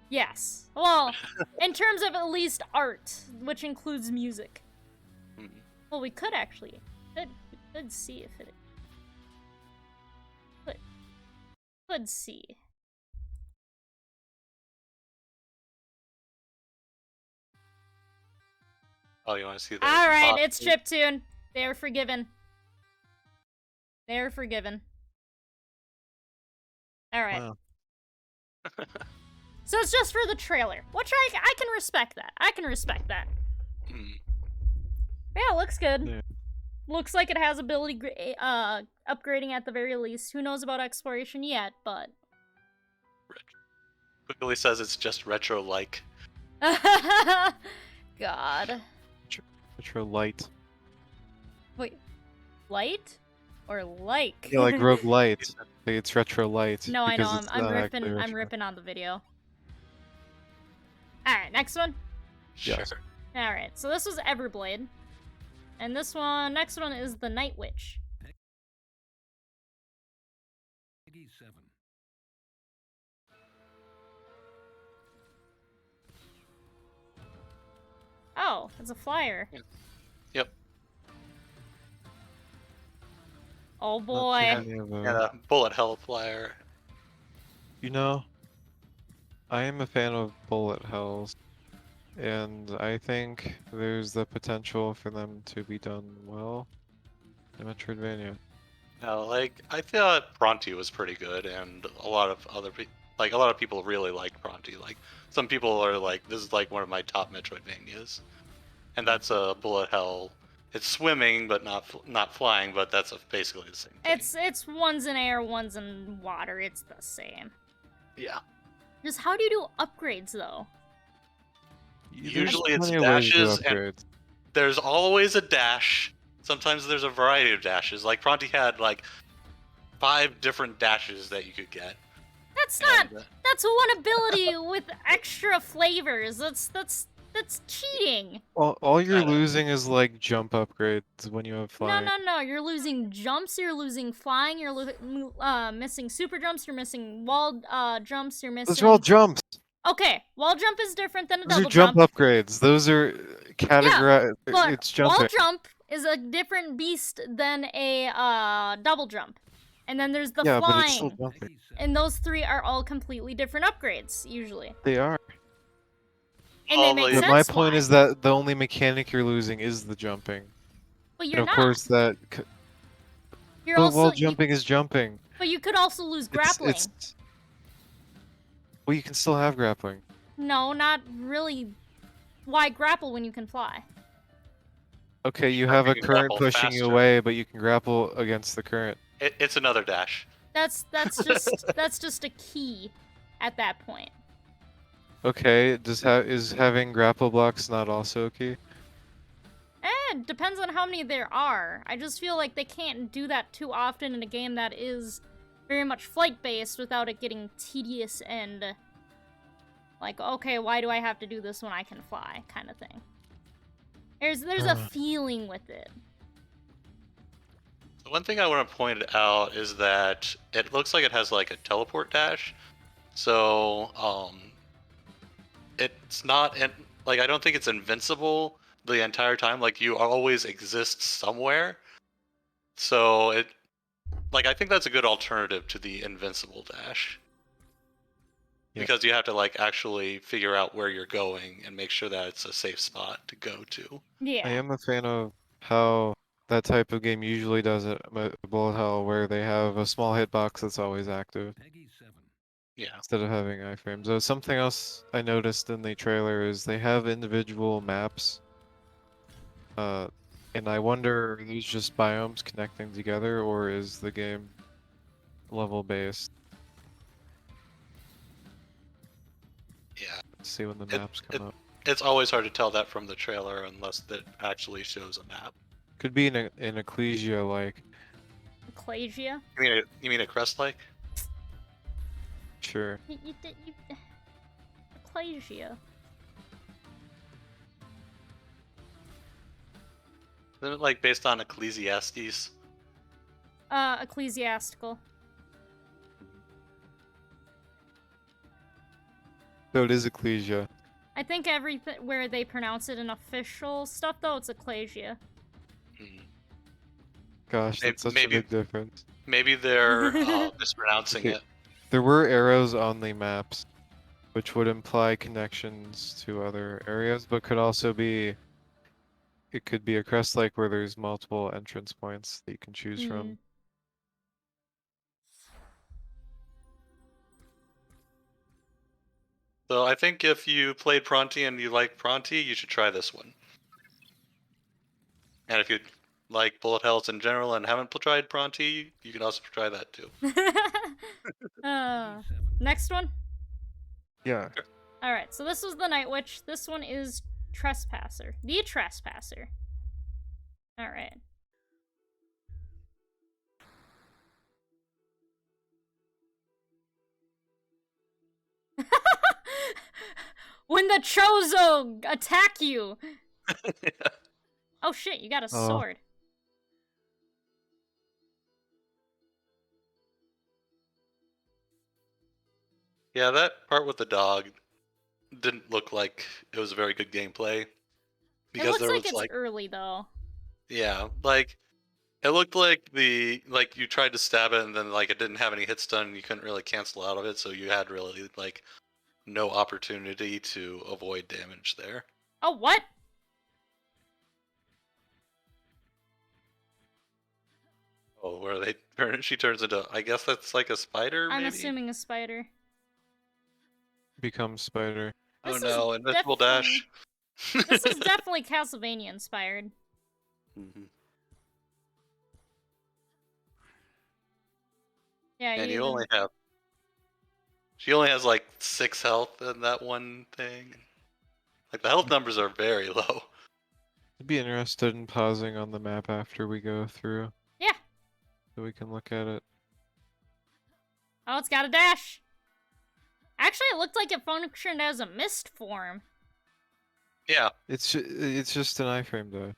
C: Yes. Well, in terms of at least art, which includes music.
A: Hmm.
C: Well, we could actually. We could see if it. Could see.
A: Oh, you want to see that?
C: Alright, it's chiptune. They're forgiven. They're forgiven. Alright.
B: Wow.
C: So it's just for the trailer, which I can respect that. I can respect that.
A: Hmm.
C: Yeah, looks good.
B: Yeah.
C: Looks like it has ability upgrading at the very least. Who knows about exploration yet, but...
A: Quickly says it's just retro-like.
C: God.
B: Retro light.
C: Wait, light? Or like?
B: Yeah, like rogue light. Like it's retro light.
C: No, I know,
B: because it's
C: I'm
B: not
C: ripping
B: actually
C: I'm
B: retro.
C: ripping on the video. Alright, next one.
A: Sure.
B: Yes.
C: Alright, so this was Everblade. And this one, next one is the Night Witch.
F: 87.
C: Oh, it's a flyer.
A: Yep.
C: Oh
B: Not too
C: boy.
B: many of
A: Yeah, the bullet hell flyer.
B: You know, I am a fan of bullet hells, and I think there's the potential for them to be done well in Metroidvania.
A: No, like I thought Bronte was pretty good, and a lot of other people, like a lot of people really like Bronte. Like some people are like, this is like one of my top Metroidvanias, and that's a bullet hell. It's swimming, but not flying, but that's basically the same thing.
C: It's one's in air, one's in water. It's the same.
A: Yeah.
C: Just how do you do upgrades though?
A: Usually it's
B: plenty of ways to do
A: dashes, and
B: upgrades.
A: there's always a dash. Sometimes there's a variety of dashes. Like Bronte had like 5 different dashes that you could get.
C: That's not.
A: And,
C: That's one ability with extra flavors. That's cheating.
B: All you're
A: I know.
B: losing is like jump upgrades when you have
C: No,
B: flying.
C: no. You're losing jumps. You're losing flying. You're missing super jumps. You're missing wall jumps. You're missing.
B: Those are all jumps.
C: Okay, wall jump is different than a
B: Those are
C: double
B: jump upgrades. Those are categorized.
C: But
B: It's jumping.
C: wall jump is a different beast than a double jump. And then there's the
B: Yeah, but it's still
C: flying.
B: jumping.
C: And those 3 are all completely different upgrades, usually.
B: They are.
C: And they make
A: But
C: sense.
B: But my point
C: why.
B: is that the only mechanic you're losing is the jumping.
C: But
B: And
C: you're
B: of
C: not.
B: course that.
C: You're
B: But
C: also.
B: while jumping is jumping.
C: But you could also lose grappling.
B: Well, you can still have grappling.
C: No, not really. Why grapple when you can fly?
B: Okay, you
A: Sure,
B: have
A: you
B: a
A: can
B: current
A: grapple
B: pushing you
A: faster.
B: away, but you can grapple against the current.
A: it's another dash.
C: That's just a key at that point.
B: Okay, is having grapple blocks not also a key?
C: It depends on how many there are. I just feel like they can't do that too often in a game that is very much flight-based without it getting tedious and like, okay, why do I have to do this when I can fly, kind of thing. There's a feeling with it.
A: The one thing I want to point out is that it looks like it has like a teleport dash. So it's not like I don't think it's invincible the entire time. Like you always exist somewhere. So it like I think that's a good alternative to the invincible dash.
B: Yeah.
A: Because you have to like actually figure out where you're going and make sure that it's a safe spot to go to.
B: I
C: Yeah.
B: am a fan of how that type of game usually does it, bullet hell, where they have a small hitbox that's always active
F: Peggy 7.
A: Yeah.
B: instead of having iframes. So something else I noticed in the trailer is they have individual maps. And I wonder, are these just biomes connecting together, or is the game level based?
A: Yeah.
B: Let's see when the maps come up.
A: It's always hard to tell that from the trailer unless it actually shows a map.
B: Could be an Ecclesia like.
C: Ecclesia?
A: You mean a crest like?
B: Sure.
C: Ecclesia.
A: Isn't it like based on Ecclesiastes?
C: Ecclesiastical.
B: So it is Ecclesia.
C: I think where they pronounce it in official stuff, though, it's Ecclesia.
A: Hmm.
B: Gosh, that's such a big difference.
A: Maybe they're mispronouncing
B: Okay.
A: it.
B: There were arrows on the maps, which would imply connections to other areas, but could also be. It could be a crest like where there's multiple entrance points that you can choose from.
A: So I think if you played Pronti and you like Pronti, you should try this one. And if you like bullet hells in general and haven't tried Pronti, you can also try that too.
C: Next one?
B: Yeah.
C: Alright, so this was the Night Witch. This one is Trespasser. The Trespasser. Alright. When the Chozo attack you! Oh shit, you got a sword.
A: Yeah, that part with the dog didn't look like it was a very good gameplay.
C: It looks like it's early though.
A: Yeah, like it looked like you tried to stab it and then like it didn't have any hit stun and you couldn't really cancel out of it, so you had really like no opportunity to avoid damage there.
C: Oh, what?
A: Oh, where she turns into, I guess that's like a spider,
C: I'm
A: maybe?
C: assuming a spider.
B: Become spider.
A: Oh no, invincible dash.
C: This is definitely Castlevania inspired.
A: Mm-hmm.
C: Yeah,
A: and she only has like 6 health in that one thing. Like the health numbers are very low.
B: I'd be interested in pausing on the map after we go through.
C: Yeah.
B: So we can look at it.
C: Oh, it's got a dash. Actually, it looked like it functioned as a mist form.
A: Yeah.
B: It's just an iframe dash.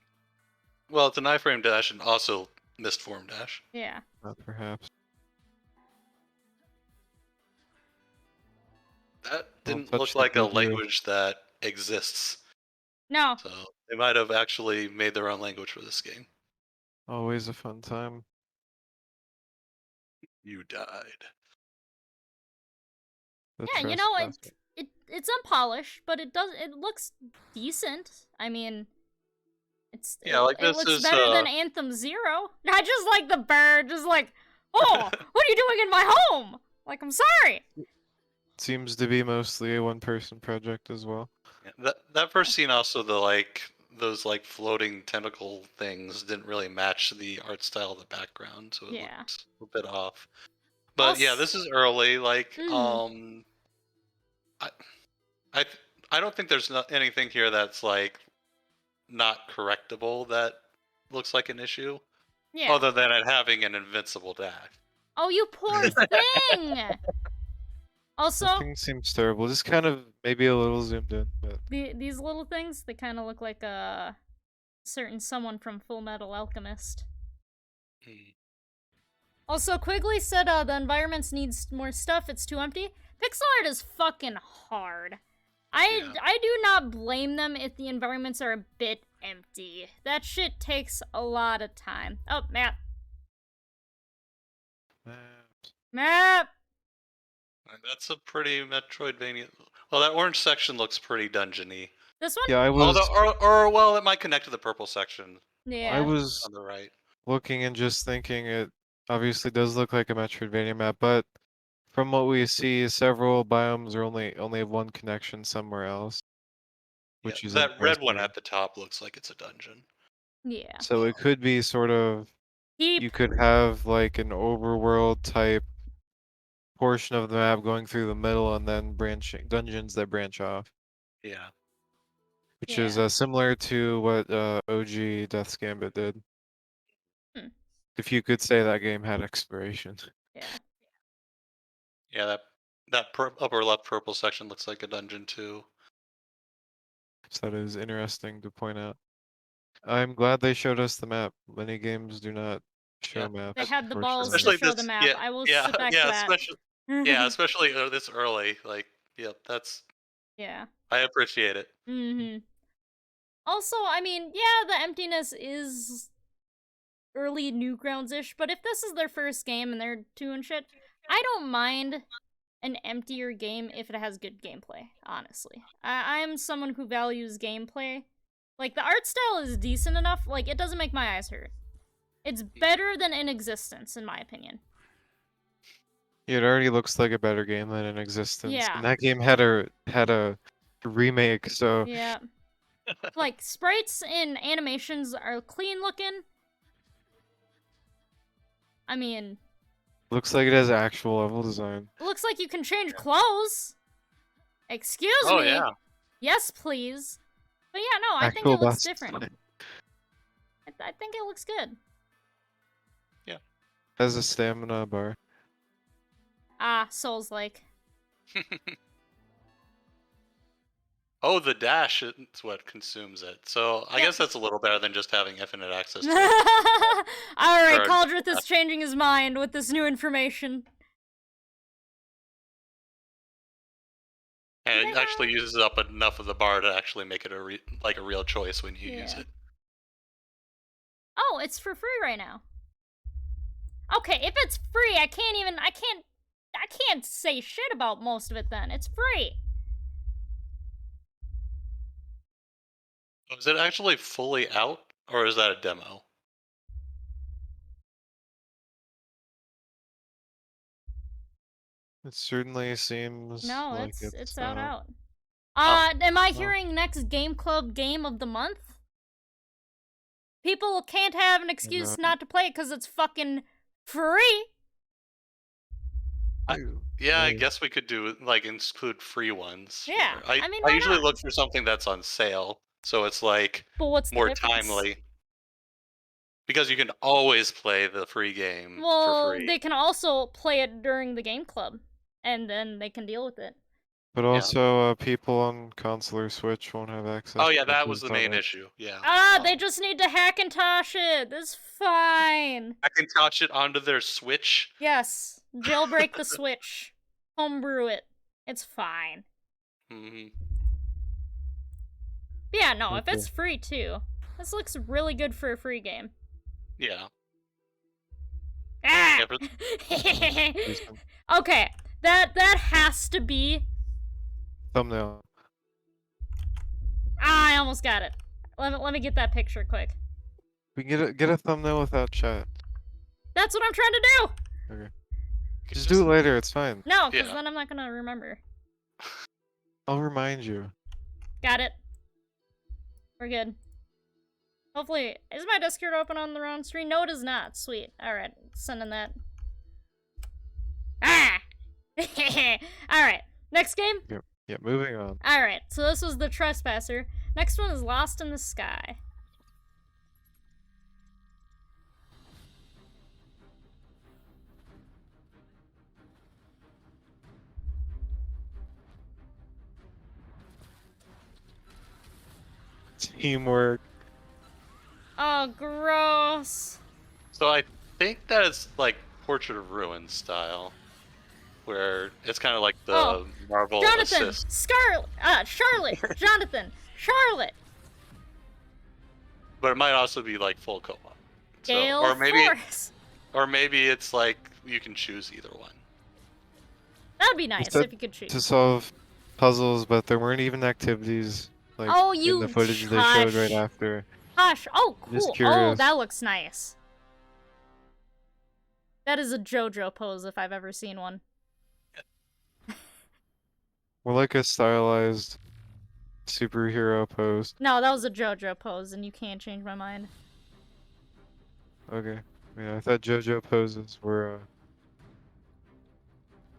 A: Well, it's an iframe dash and also mist form dash.
C: Yeah.
B: Perhaps.
A: That didn't look like a language that exists.
C: No.
A: So they might have actually made their own language for this game.
B: Always a fun time.
A: You died.
C: Yeah, you know, it's unpolished, but it looks decent. I mean, it looks better than Anthem 0. I just like the bird, just like, oh, what are you doing in my home? Like, I'm sorry.
B: Seems to be mostly a one-person project as well.
A: Yeah, that first scene also, those floating tentacle things didn't really match the art style of the background, so it looked a bit off. But yeah, this is early. I don't think there's anything here that's like not correctable that looks like an issue.
C: Yeah.
A: Other than it having an invincible dash.
C: Oh, you poor thing! Also,
B: nothing seems terrible. Just kind of maybe a little zoomed in, but
C: these little things, they kind of look like a certain someone from Full Metal Alchemist. Also, Quigley said the environments needs more stuff. It's too empty. Pixel art is fucking hard. I do not blame them if the environments are a bit empty. That shit takes a lot of time. Oh, map. Map!
A: And that's a pretty Metroidvania. Well, that orange section looks pretty dungeony.
C: This one?
B: Yeah, I was
A: Although, well, it might connect to the purple section
C: Yeah.
B: I was
A: on the right.
B: looking and just thinking it obviously does look like a Metroidvania map, but from what we see, several biomes are only have one connection somewhere else, which is
A: That red one
B: interesting.
A: at the top looks like it's a dungeon.
C: Yeah.
B: So it could be sort of
C: Keep.
B: you could have like an overworld type portion of the map going through the middle and then branching dungeons that branch off,
A: Yeah.
B: which
C: Yeah.
B: is similar to what OG Death's Gambit did.
C: Hmm.
B: If you could say that game had exploration.
C: Yeah.
A: Yeah, that upper left purple section looks like a dungeon too.
B: So that is interesting to point out. I'm glad they showed us the map. Many games do not show
A: Yeah.
B: maps.
C: They had the balls to
A: Especially
C: show
A: this,
C: the map.
A: yeah,
C: I will
A: yeah,
C: sit back
A: yeah,
C: to that.
A: especially this early. Like, yeah, that's
C: Yeah.
A: I appreciate it.
C: Mm-hmm. Also, I mean, yeah, the emptiness is early Newgrounds-ish, but if this is their first game and they're doing shit, I don't mind an emptier game if it has good gameplay, honestly. I'm someone who values gameplay. Like, the art style is decent enough, like, it doesn't make my eyes hurt. It's better than In Existence, in my opinion.
B: Yeah, it already looks like a better game than In Existence.
C: Yeah.
B: And that game had a remake, so
C: Yeah. Like, sprites and animations are clean looking. I mean,
B: looks like it has actual level design.
C: looks like you can change clothes. Excuse
A: Oh
C: me.
A: yeah.
C: Yes, please. But yeah, no, I think
B: Actual
C: it looks
B: best
C: different.
B: design.
C: I think it looks good.
B: Has a stamina bar.
C: Ah, Souls-like.
A: Oh, the dash is what consumes it. So I
C: Yeah.
A: guess that's a little better than just having infinite access to it.
C: Alright,
A: Or-
C: Cauldrath is changing his mind with this new information.
A: And
C: They
A: it actually uses up enough of the bar to actually make it a real choice when you use
C: Yeah.
A: it.
C: Oh, it's for free right now. Okay, if it's free, I can't say shit about most of it then. It's free.
A: Is it actually fully out, or is that a demo?
B: It certainly seems
C: No,
B: like
C: it's out.
B: out.
C: Am I
B: Oh.
C: hearing next Game Club game of the month? People can't have an excuse
B: No.
C: not to play it because it's fucking free.
A: Yeah, I
B: Right.
A: guess we could do like include free ones.
C: Yeah,
A: I
C: I mean,
A: I
C: why
A: usually
C: not?
A: look for something that's on sale, so it's like
C: But what's the
A: more
C: difference?
A: timely. Because you can always play the free game
C: Well,
A: for free.
C: they can also play it during the Game Club, and then they can deal with it.
B: But also, people on console or Switch won't have access.
A: Oh
B: to
A: yeah,
B: it
A: that
B: because
A: was the
B: it's
A: main
B: not out.
A: issue. Yeah.
C: They just need to Hackintosh it. That's fine.
A: I can touch it onto their Switch.
C: Yes, jailbreak the Switch, homebrew it. It's fine.
A: Hmm.
C: But yeah, no, if
B: Okay.
C: it's free too, this looks really good for a free game.
A: Yeah.
C: Ah!
A: Yeah, but-
B: Decent.
C: Okay, that has to be.
B: Thumbnail.
C: I almost got it. Let me get that picture quick.
B: We can get a thumbnail without chat.
C: That's what I'm trying to do.
B: Okay.
A: could
B: Just do it later. It's fine.
C: No, because
A: Yeah.
C: then I'm not gonna remember.
B: I'll remind you.
C: Got it. We're good. Hopefully, is my Discord open on the wrong screen? No, it is not. Sweet. Alright, sending that. Ah! Alright, next game?
B: Yeah, moving on.
C: Alright, so this was the Trespasser. Next one is Lost in the Sky.
B: Teamwork.
C: Oh, gross.
A: So I think that is like Portrait of Ruin style, where it's kind of like the
C: Oh,
A: Marvel
C: Jonathan,
A: assist,
C: Charlotte, Jonathan, Charlotte,
A: but it might also be like full co-op. So,
C: Gale Force.
A: or maybe it's like you can choose either one.
C: That'd be nice
B: said
C: if you could choose.
B: To solve puzzles, but there weren't even activities like
C: Oh,
B: in
C: you
B: the footage they showed right
C: hush.
B: after.
C: Gosh, oh,
B: Just
C: cool. Oh,
B: curious.
C: that looks nice. That is a JoJo pose if I've ever seen one.
B: More like a stylized superhero pose.
C: No, that was a JoJo pose, and you can't change my mind.
B: Okay. Yeah, I thought JoJo poses were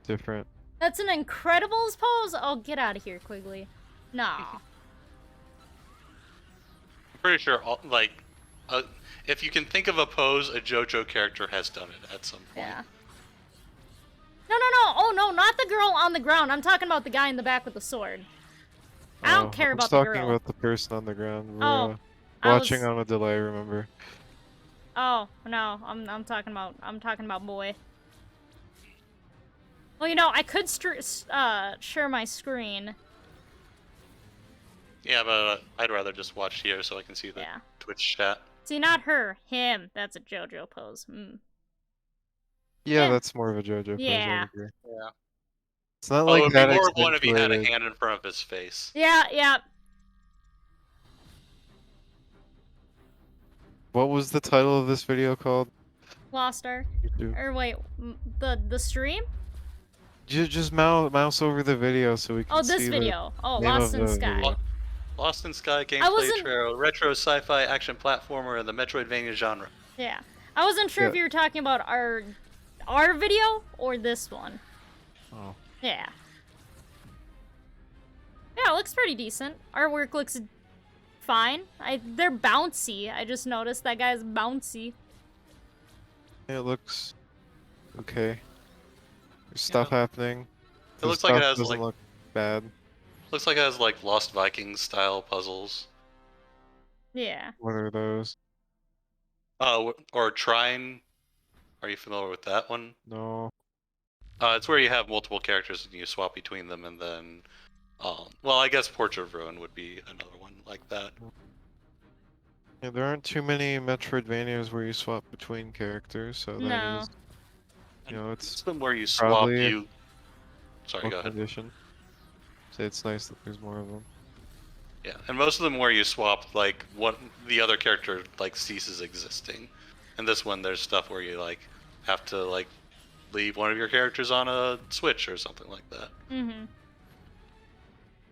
B: different.
C: That's an Incredibles pose? Oh, get out of here, Quigley. Nah.
A: Pretty sure, if you can think of a pose, a JoJo character has done it at some point.
C: Yeah. No. Oh, no, not the girl on the ground. I'm talking about the guy in the back with the sword. I don't care about the
B: I was talking
C: girl.
B: about the person on the ground. We're
C: Oh, I
B: watching
C: was-
B: on a delay, remember?
C: Oh, no, I'm talking about boy. Well, you know, I could share my screen.
A: Yeah, but I'd rather just watch here so I can see the
C: Yeah.
A: Twitch chat.
C: See, not her, him. That's a JoJo pose. Mm.
B: Yeah,
C: Yeah.
B: that's more of a JoJo pose,
C: Yeah.
B: I agree.
A: Yeah.
B: It's not
A: Oh, it
B: like
A: would be
B: that
A: more of one if he had a
B: accentuated.
A: hand in front of his face.
C: Yeah.
B: What was the title of this video called?
C: Lost Ark.
B: YouTube?
C: Or wait, the stream?
B: Just mouse over the video so we can
C: Oh,
B: see
C: this video. Oh,
B: name
C: Lost
B: of
C: in
B: the
C: Sky.
B: video.
A: Lost in Sky gameplay
C: wasn't-
A: trailer, retro sci-fi action platformer in the Metroidvania genre.
C: Yeah. I wasn't sure if
B: Yeah.
C: you were talking about our video or this one.
B: Oh.
C: Yeah. Yeah, it looks pretty decent. Artwork looks fine. They're bouncy. I just noticed that guy's bouncy.
B: It looks okay. There's stuff happening.
A: It
B: The
A: looks like it
B: stuff
A: has,
B: doesn't
A: like-
B: look bad.
A: Looks like it has like Lost Vikings style puzzles.
C: Yeah.
B: What are those?
A: Or Trine. Are you familiar with that one?
B: No.
A: It's where you have multiple characters and you swap between them, and then, well, I guess Portrait of Ruin would be another one like that.
B: Yeah, there aren't too many Metroidvanias where you swap between characters, so
C: No.
B: that is, you know,
A: It's
B: it's
A: them where you swap.
B: probably
A: Sorry,
B: book
A: go ahead.
B: edition. So it's nice that there's more of them.
A: Yeah, and most of them where you swap, like the other character like ceases existing, and this one there's stuff where you like have to like leave one of your characters on a switch or something like that.
C: Mm-hmm.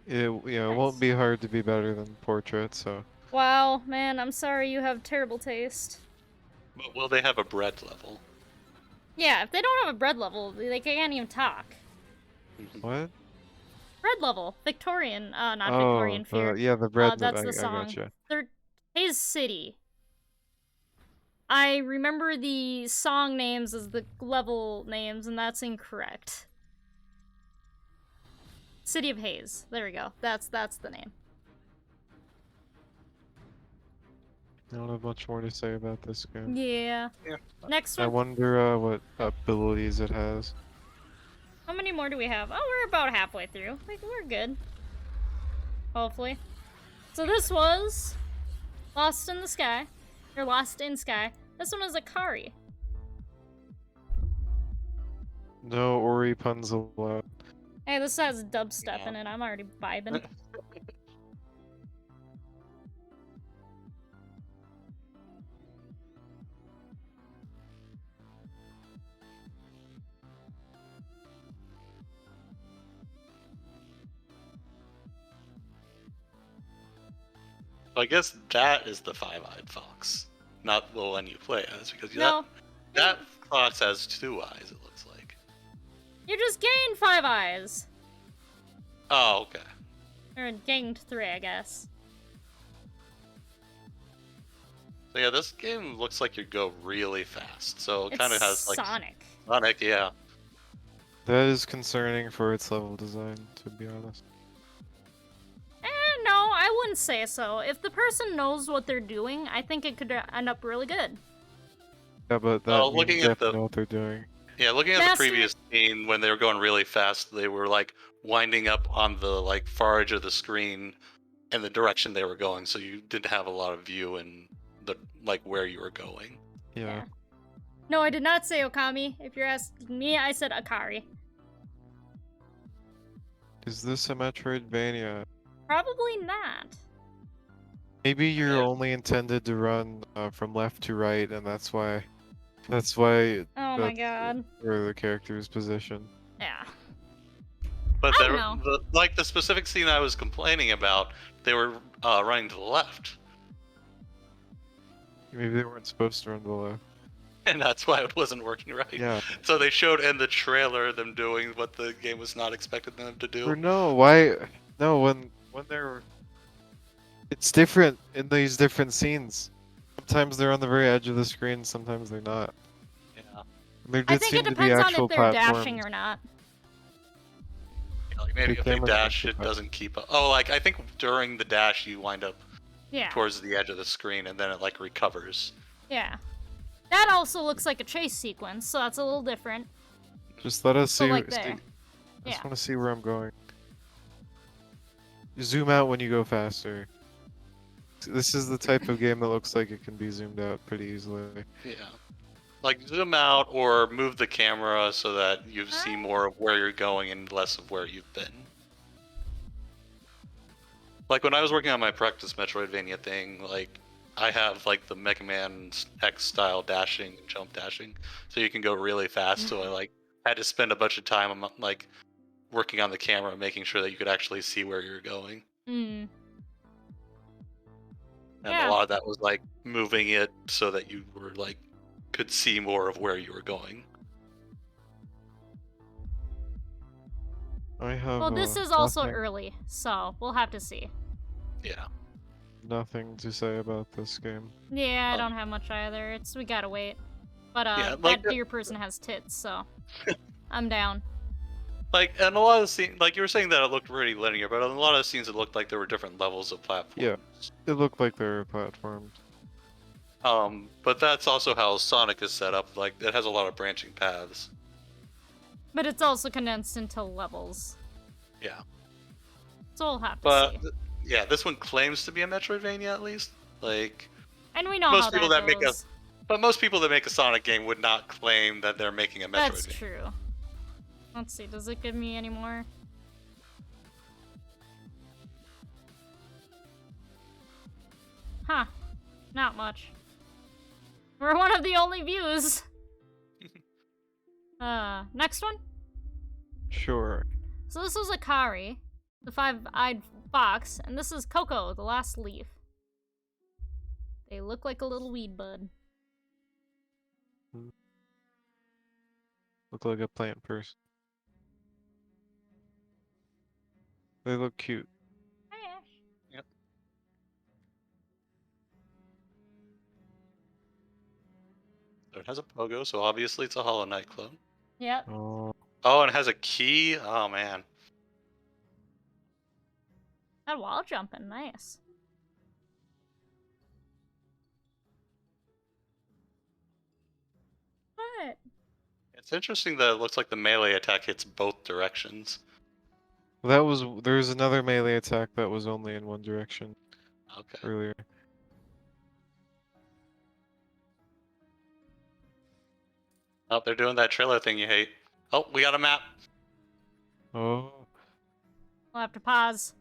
B: It won't be hard to be better than Portrait, so
C: Wow, man, I'm sorry you have terrible taste.
A: But will they have a bread level?
C: Yeah, if they don't have a bread level, they can't even talk.
B: what?
C: Bread level. Victorian, not
B: Oh,
C: Victorian Fear.
B: yeah, the bread.
C: That's
B: I
C: the song.
B: gotcha.
C: His city. I remember the song names as the level names, and that's incorrect. City of Haze. There we go. That's the name.
B: I don't have much more to say about this game.
C: Yeah.
A: Yeah.
C: Next
B: I
C: one.
B: wonder what abilities it has.
C: How many more do we have? Oh, we're about halfway through. Like, we're good. Hopefully. So this was Lost in the Sky. Or Lost in Sky. This one is Akari.
B: No Ori puns allowed.
C: Hey, this has dubstep in it. I'm already vibing.
A: I guess that is the five-eyed fox, not the one you play as, because
C: No,
A: that fox has two eyes. It looks like.
C: you just gained 5 eyes.
A: Oh, okay.
C: Or gained 3, I guess.
A: So yeah, this game looks like you go really fast. So it
C: It's
A: kind of has like
C: Sonic.
A: Sonic, yeah.
B: That is concerning for its level design, to be honest.
C: No, I wouldn't say so. If the person knows what they're doing, I think it could end up really good.
B: Yeah, but that
A: Well,
B: means
A: looking
B: they
A: at
B: have to
A: the-
B: know what they're doing.
A: Yeah, looking at
C: Master-
A: the previous scene when they were going really fast, they were like winding up on the like far edge of the screen in the direction they were going, so you didn't have a lot of view in the like where you were going.
B: Yeah.
C: No, I did not say Okami. If you're asking me, I said Akari.
B: Is this a Metroidvania?
C: Probably not.
B: Maybe you're
A: Yeah.
B: only intended to run from left to right, and that's why. That's why.
C: Oh my god.
B: Where the character is positioned.
C: Yeah.
A: But
C: I don't know.
A: like the specific scene I was complaining about, they were running to the left,
B: Maybe they weren't supposed to run below.
A: and that's why it wasn't working right.
B: Yeah.
A: So they showed in the trailer them doing what the game was not expecting them to do.
B: Or no, why? No, when they're. It's different in these different scenes. Sometimes they're on the very edge of the screen, sometimes they're not.
A: Yeah.
B: There
C: I
B: did
C: think
B: seem
C: it
B: to be
C: depends on
B: actual
C: if they're
B: platforms.
C: dashing or not.
A: Yeah, like maybe
B: The
A: if they
B: camera's
A: dash,
B: not
A: it
B: so
A: doesn't keep up. Oh, like I think during the dash you wind up
C: Yeah.
A: towards the edge of the screen, and then it like recovers.
C: Yeah. That also looks like a chase sequence, so that's a little different.
B: Just let us
C: So
B: see.
C: like
B: see-
C: there.
B: I
C: Yeah.
B: just want to see where I'm going. You zoom out when you go faster. This is the type of game that looks like it can be zoomed out pretty easily.
A: Yeah. Like zoom out or move the camera so that you see more of where you're going and less of where you've been. Like when I was working on my practice Metroidvania thing, like I have like the Mega Man X style dashing and jump dashing, so you can go really fast. So I like had to spend a bunch of time on like working on the camera, making sure that you could actually see where you're going.
C: Hmm.
A: And
C: Yeah.
A: a lot of that was like moving it so that you were like could see more of where you were going.
B: I have.
C: Well, this is also
B: nothing,
C: early, so we'll have to see.
A: Yeah.
B: nothing to say about this game.
C: Yeah, I
A: Oh.
C: don't have much either. We gotta wait. But
A: Yeah, like
C: that deer person has tits, so I'm down.
A: Like, and a lot of the scenes, like you were saying that it looked pretty linear, but in a lot of the scenes it looked like there were different levels of platforms.
B: Yeah. It looked like they were platforms.
A: But that's also how Sonic is set up. Like, it has a lot of branching paths.
C: But it's also condensed into levels.
A: Yeah.
C: So we'll have to
A: But
C: see.
A: yeah, this one claims to be a Metroidvania at least. Like,
C: And we know
A: most
C: how
A: people
C: that
A: that
C: goes.
A: but most people that make a Sonic game would not claim that they're making a Metroidvania.
C: That's true. Let's see, does it give me any more? Huh. Not much. We're one of the only views. Next one?
B: Sure.
C: So this was Akari, the five-eyed fox, and this is Koko, the last leaf. They look like a little weed bud.
B: Look like a plant person. They look cute.
C: Hi, Ash.
A: Yep. So it has a pogo, so obviously it's a Hollow Knight clone.
C: Yep.
B: Oh.
A: Oh, and it has a key. Oh man.
C: That wall jumping, nice. What?
A: It's interesting that it looks like the melee attack hits both directions.
B: That was. There's another melee attack that was only in one direction
A: Okay.
B: earlier.
A: Oh, they're doing that trailer thing you hate. Oh, we got a map.
B: Oh.
C: We'll have to pause.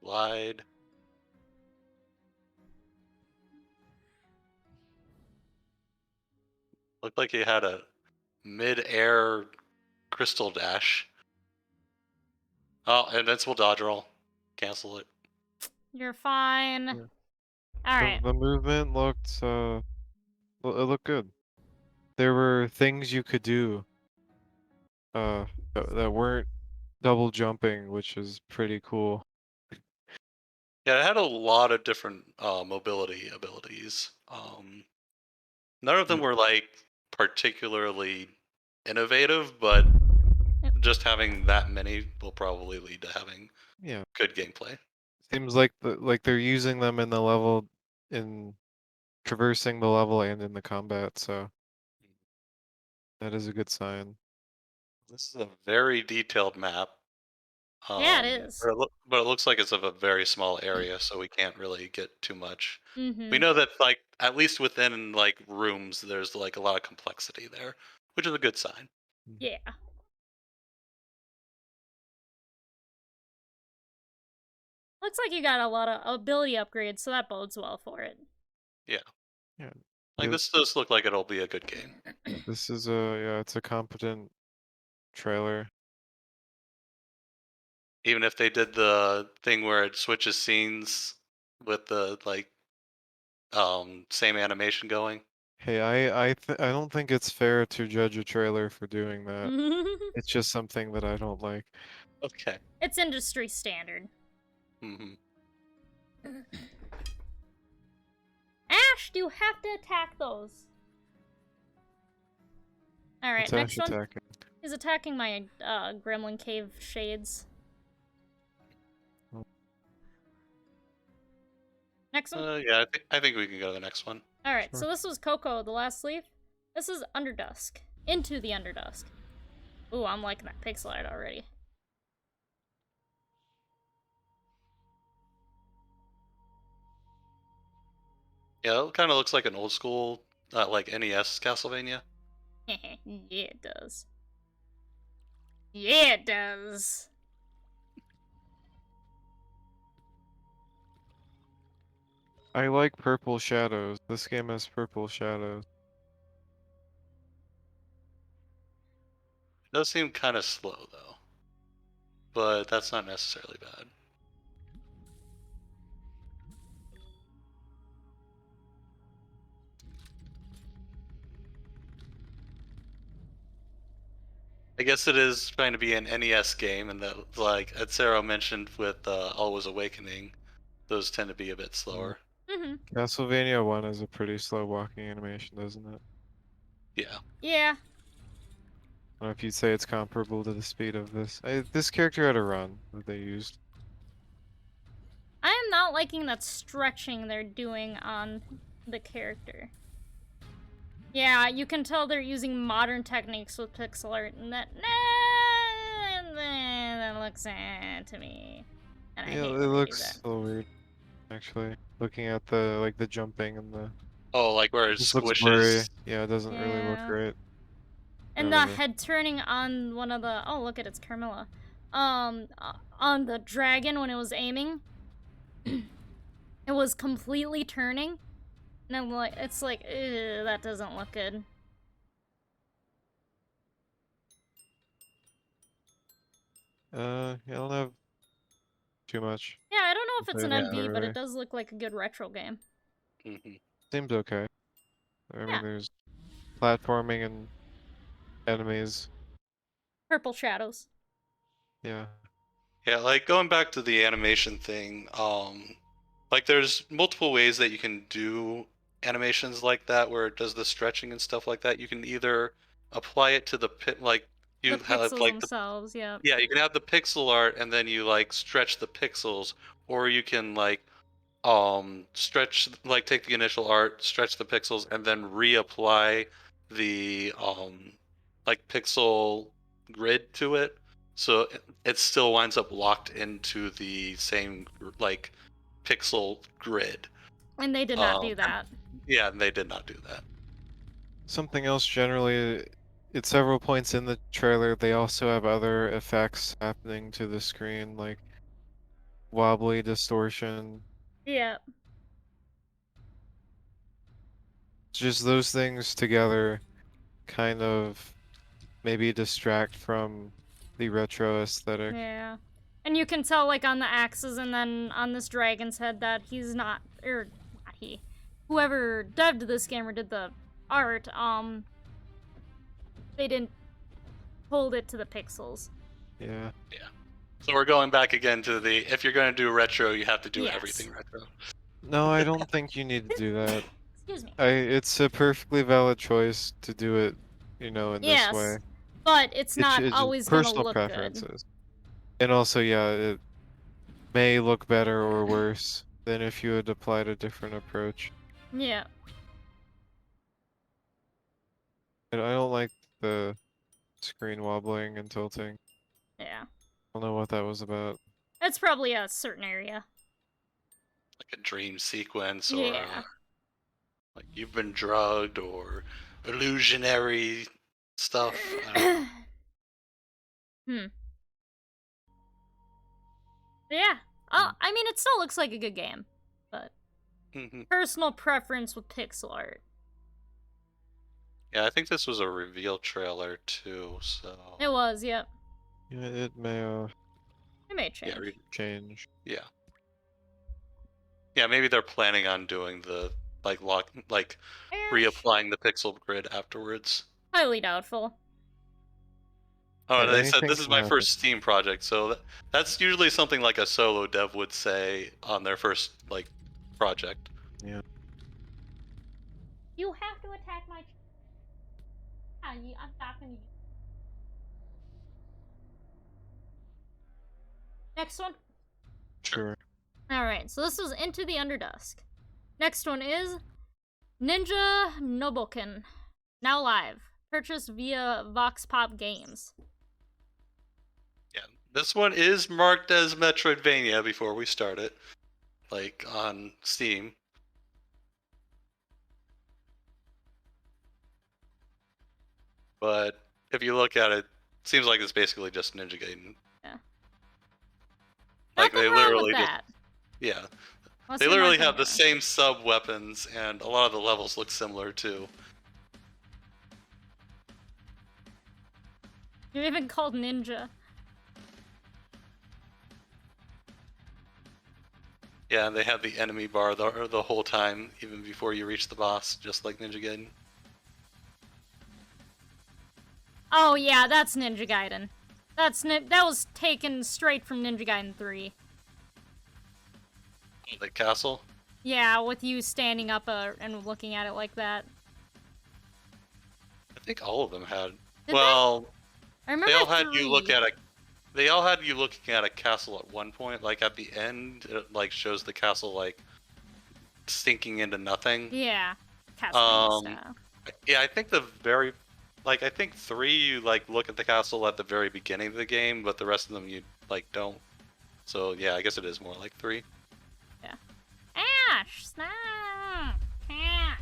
A: Glide. Looked like he had a mid-air crystal dash. Oh, invincible dodge roll. Cancel it.
C: You're fine.
B: Yeah.
C: Alright.
B: The movement looked. It looked good. There were things you could do. That weren't double jumping, which is pretty cool.
A: Yeah, it had a lot of different mobility abilities. None of them were like particularly innovative, but
C: Yep.
A: just having that many will probably lead to having
B: Yeah.
A: good gameplay.
B: Seems like they're using them in the level in traversing the level and in the combat, so that is a good sign.
A: This is a very detailed map.
C: Yeah, it is.
A: But it looks like it's of a very small area, so we can't really get too much.
C: Mm-hmm.
A: We know that, like, at least within like rooms, there's like a lot of complexity there, which is a good sign.
C: Yeah. Looks like you got a lot of ability upgrades, so that bodes well for it.
A: Yeah.
B: Yeah.
A: Like,
B: Yeah.
A: this does look like it'll be a good game.
B: This is it's a competent trailer.
A: Even if they did the thing where it switches scenes with the like same animation going.
B: Hey, I don't think it's fair to judge a trailer for doing that. It's just something that I don't like.
A: Okay.
C: It's industry standard.
A: Mm-hmm.
C: Ash, do you have to attack those? Alright,
B: It's
C: next
B: Ash
C: one.
B: attacking.
C: He's attacking my Gremlin Cave shades.
B: Oh.
C: Next one?
A: Yeah, I think we can go to the next one.
C: Alright,
B: Sure.
C: so this was Koko, the last sleeve. This is Underdusk. Into the Underdusk. Ooh, I'm liking that pixel art already.
A: Yeah, it kind of looks like an old school, like NES Castlevania.
C: Yeah, it does. Yeah, it does.
B: I like purple shadows. This game has purple shadows.
A: It does seem kind of slow though, but that's not necessarily bad. I guess it is trying to be an NES game, and that, like Atcero mentioned with Always Awakening, those tend to be a bit slower.
C: Mm-hmm.
B: Castlevania 1 is a pretty slow walking animation, doesn't it?
A: Yeah.
C: Yeah.
B: I don't know if you'd say it's comparable to the speed of this. This character had a run that they used.
C: I am not liking that stretching they're doing on the character. Yeah, you can tell they're using modern techniques with pixel art, and that looks to me. And I
B: Yeah,
C: hate
B: it
C: when they do
B: looks
C: that.
B: a little weird, actually. Looking at the the jumping and the
A: Oh, like where it
B: this looks blurry.
A: squishes.
B: Yeah, it doesn't really look
C: Yeah.
B: great.
C: And
B: Whatever.
C: the head turning on one of the on the dragon when it was aiming, it was completely turning, and I'm like, it's like, ew, that doesn't look good.
B: Yeah, I don't have too much.
C: Yeah, I don't know if it's an
B: Play about
C: MV,
B: that
C: but
B: really.
C: it does look like a good retro game.
A: Mm-hmm.
B: Seems okay. I
C: Yeah.
B: mean, there's platforming and enemies.
C: Purple shadows.
B: Yeah.
A: Yeah, like going back to the animation thing, like there's multiple ways that you can do animations like that where it does the stretching and stuff like that. You can either apply it to the like you
C: The
A: have
C: pixels
A: like
C: themselves, yeah.
A: yeah, you can have the pixel art and then you like stretch the pixels, or you can like stretch, like take the initial art, stretch the pixels, and then reapply the like pixel grid to it, so it still winds up locked into the same like pixel grid.
C: And they did not do that.
A: Yeah, and they did not do that.
B: Something else generally, at several points in the trailer, they also have other effects happening to the screen, like wobbly distortion.
C: Yeah.
B: Just those things together kind of maybe distract from the retro aesthetic.
C: Yeah. And you can tell, like, on the axes and then on this dragon's head that he's not, or not he, whoever dubbed this game or did the art, they didn't hold it to the pixels.
B: Yeah.
A: Yeah. So we're going back again to the, if you're going to do retro, you have to do
C: Yes.
A: everything retro.
B: No, I don't think you need to do that.
C: Excuse me.
B: It's a perfectly valid choice to do it, you know, in
C: Yes,
B: this way.
C: but it's not
B: It's
C: always gonna
B: personal
C: look good.
B: preferences. And also, yeah, it may look better or worse than if you had applied a different approach.
C: Yeah.
B: I don't like the screen wobbling and tilting.
C: Yeah.
B: I don't know what that was about.
C: It's probably a certain area.
A: Like a dream sequence, or
C: Yeah.
A: like you've been drugged, or illusionary stuff. I don't know.
C: Yeah. Oh, I mean, it still looks like a good game, but personal preference with pixel art.
A: Yeah, I think this was a reveal trailer too, so.
C: It was, yep.
B: Yeah, it may
C: It may change.
A: Yeah,
B: change.
A: yeah. Yeah, maybe they're planning on doing the reapplying the pixel grid afterwards.
C: Highly doubtful.
A: Oh, and they said
B: Anything
A: this is
B: can
A: my
B: happen.
A: first Steam project, so that's usually something like a solo dev would say on their first project.
B: Yeah.
C: You have to attack my. I'm talking to you. Next one.
B: Sure.
C: Alright, so this was Into the Underdusk. Next one is Ninja Noboken. Now live. Purchased via Vox Pop Games.
A: Yeah, this one is marked as Metroidvania before we start it, on Steam. But if you look at it, seems like it's basically just Ninja Gaiden.
C: Yeah.
A: Like
C: Nothing
A: they
C: wrong
A: literally
C: with that.
A: yeah.
C: Unless
A: They
C: you're
A: literally
C: marking
A: have the
C: it.
A: same sub weapons, and a lot of the levels look similar too.
C: You're even called Ninja.
A: Yeah, and they have the enemy bar the whole time, even before you reach the boss, just like Ninja Gaiden.
C: Oh yeah, that's Ninja Gaiden. That was taken straight from Ninja Gaiden 3.
A: The castle?
C: Yeah, with you standing up and looking at it like that.
A: I think all of them had.
C: Did
A: well,
C: I remember
A: they all had
C: 3.
A: you look at a. They all had you looking at a castle at one point. Like at the end, it shows the castle sinking into nothing.
C: Yeah, Castlevania style.
A: Yeah, I think I think 3 you look at the castle at the very beginning of the game, but the rest of them you don't. So yeah, I guess it is more like 3.
C: Yeah. Ash, snap! Cat.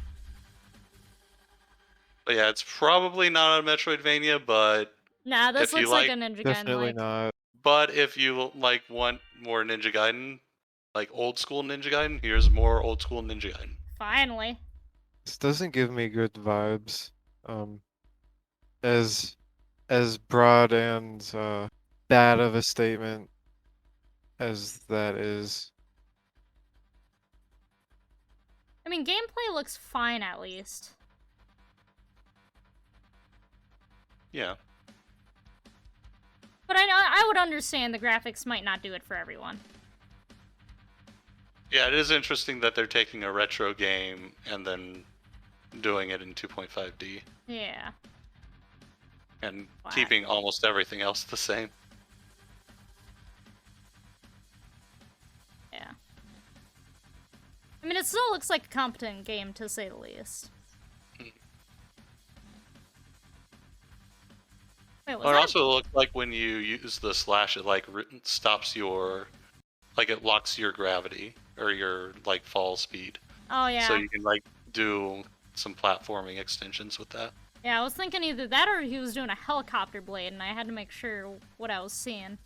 A: But yeah, it's probably not a Metroidvania, but
C: Nah, this
A: if you
C: looks like a Ninja Gaiden.
B: Definitely not.
A: But if you want more Ninja Gaiden, old school Ninja Gaiden, here's more old school Ninja Gaiden.
C: Finally.
B: This doesn't give me good vibes. As broad and bad of a statement as that is.
C: I mean, gameplay looks fine at least.
A: Yeah.
C: But I would understand the graphics might not do it for everyone.
A: Yeah, it is interesting that they're taking a retro game and then doing it in 2.5D.
C: Yeah.
A: And keeping almost everything else the same.
C: Yeah. I mean, it still looks like a competent game, to say the least. Wait, was
A: Well, it
C: that?
A: also looks like when you use the slash, it stops your, it locks your gravity or your fall speed.
C: Oh yeah.
A: So you can do some platforming extensions with that.
C: Yeah, I was thinking either that or he was doing a helicopter blade, and I had to make sure what I was seeing.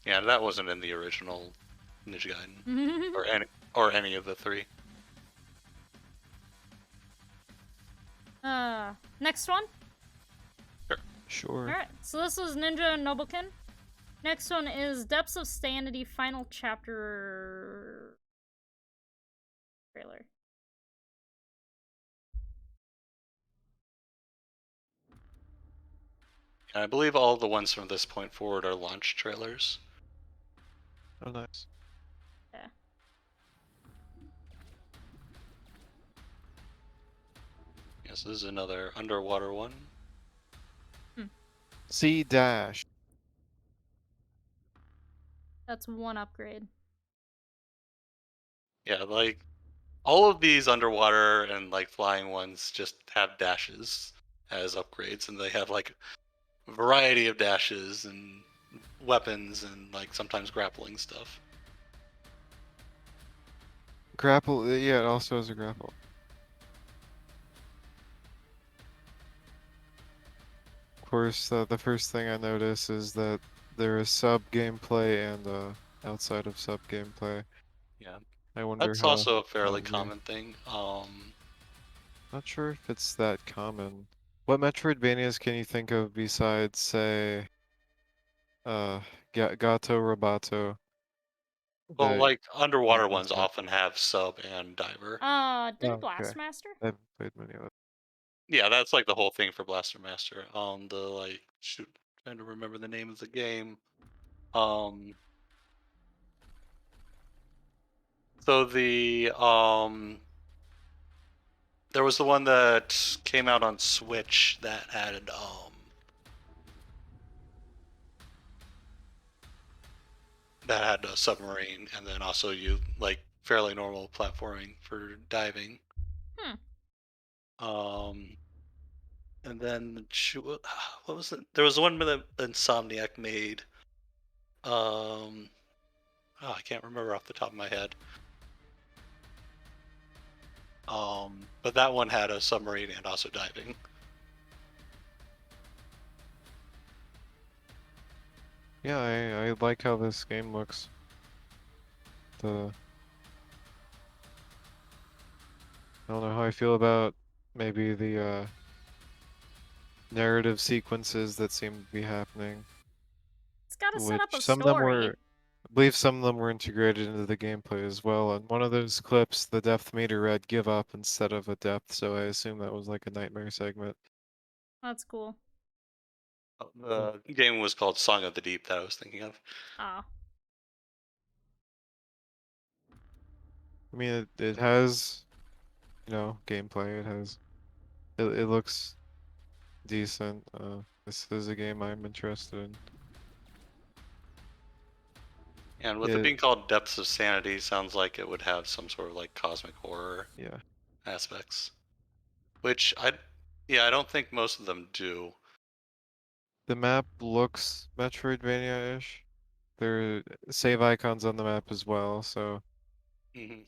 A: Yeah, that wasn't in the original Ninja Gaiden or any of the 3.
C: Next one?
B: Sure.
C: Alright, so this is Ninja Noboken. Next one is Depths of Sanity Final Chapter trailer.
A: And I believe all the ones from this point forward are launch trailers.
B: Oh, nice.
C: Yeah.
A: Yes, this is another underwater one.
B: C dash.
C: That's one upgrade.
A: Yeah, all of these underwater and like flying ones just have dashes as upgrades, and they have like a variety of dashes and weapons and like sometimes grappling stuff.
B: Grapple, yeah, it also has a grapple. Of course, the first thing I notice is that there is sub gameplay and outside of sub gameplay.
A: Yeah,
B: I wonder
A: that's
B: how
A: also a fairly
B: that'll be.
A: common thing.
B: Not sure if it's that common. What Metroidvanias can you think of besides, say, Gato Roboto?
A: Well,
B: The
A: like underwater ones
B: inside.
A: often have sub and diver.
C: Didn't
B: Oh, okay.
C: Blastmaster?
B: I haven't played many of them.
A: Yeah, that's like the whole thing for Blaster Master. The like shoot, trying to remember the name of the game. Um, so there was the one that came out on Switch that had a submarine, and then also you like fairly normal platforming for diving.
C: Hmm.
A: And then what was it? There was one that Insomniac made. I can't remember off the top of my head. But that one had a submarine and also diving.
B: Yeah, I like how this game looks. I don't know how I feel about maybe the narrative sequences that seem to be happening.
C: It's gotta set
B: Which
C: up a
B: some of them
C: story.
B: were, I believe some of them were integrated into the gameplay as well. On one of those clips, the depth meter read give up instead of a depth, so I assume that was like a nightmare segment.
C: That's cool.
A: The game was called Song of the Deep that I was thinking of.
C: Ah.
B: I mean, it has, gameplay. It looks decent. This is a game I'm interested in.
A: And with it being called Depths of Sanity, sounds like it would have some sort of like cosmic horror
B: Yeah.
A: aspects. Which I don't think most of them do.
B: The map looks Metroidvania-ish. There are save icons on the map as well, so
A: Hmm.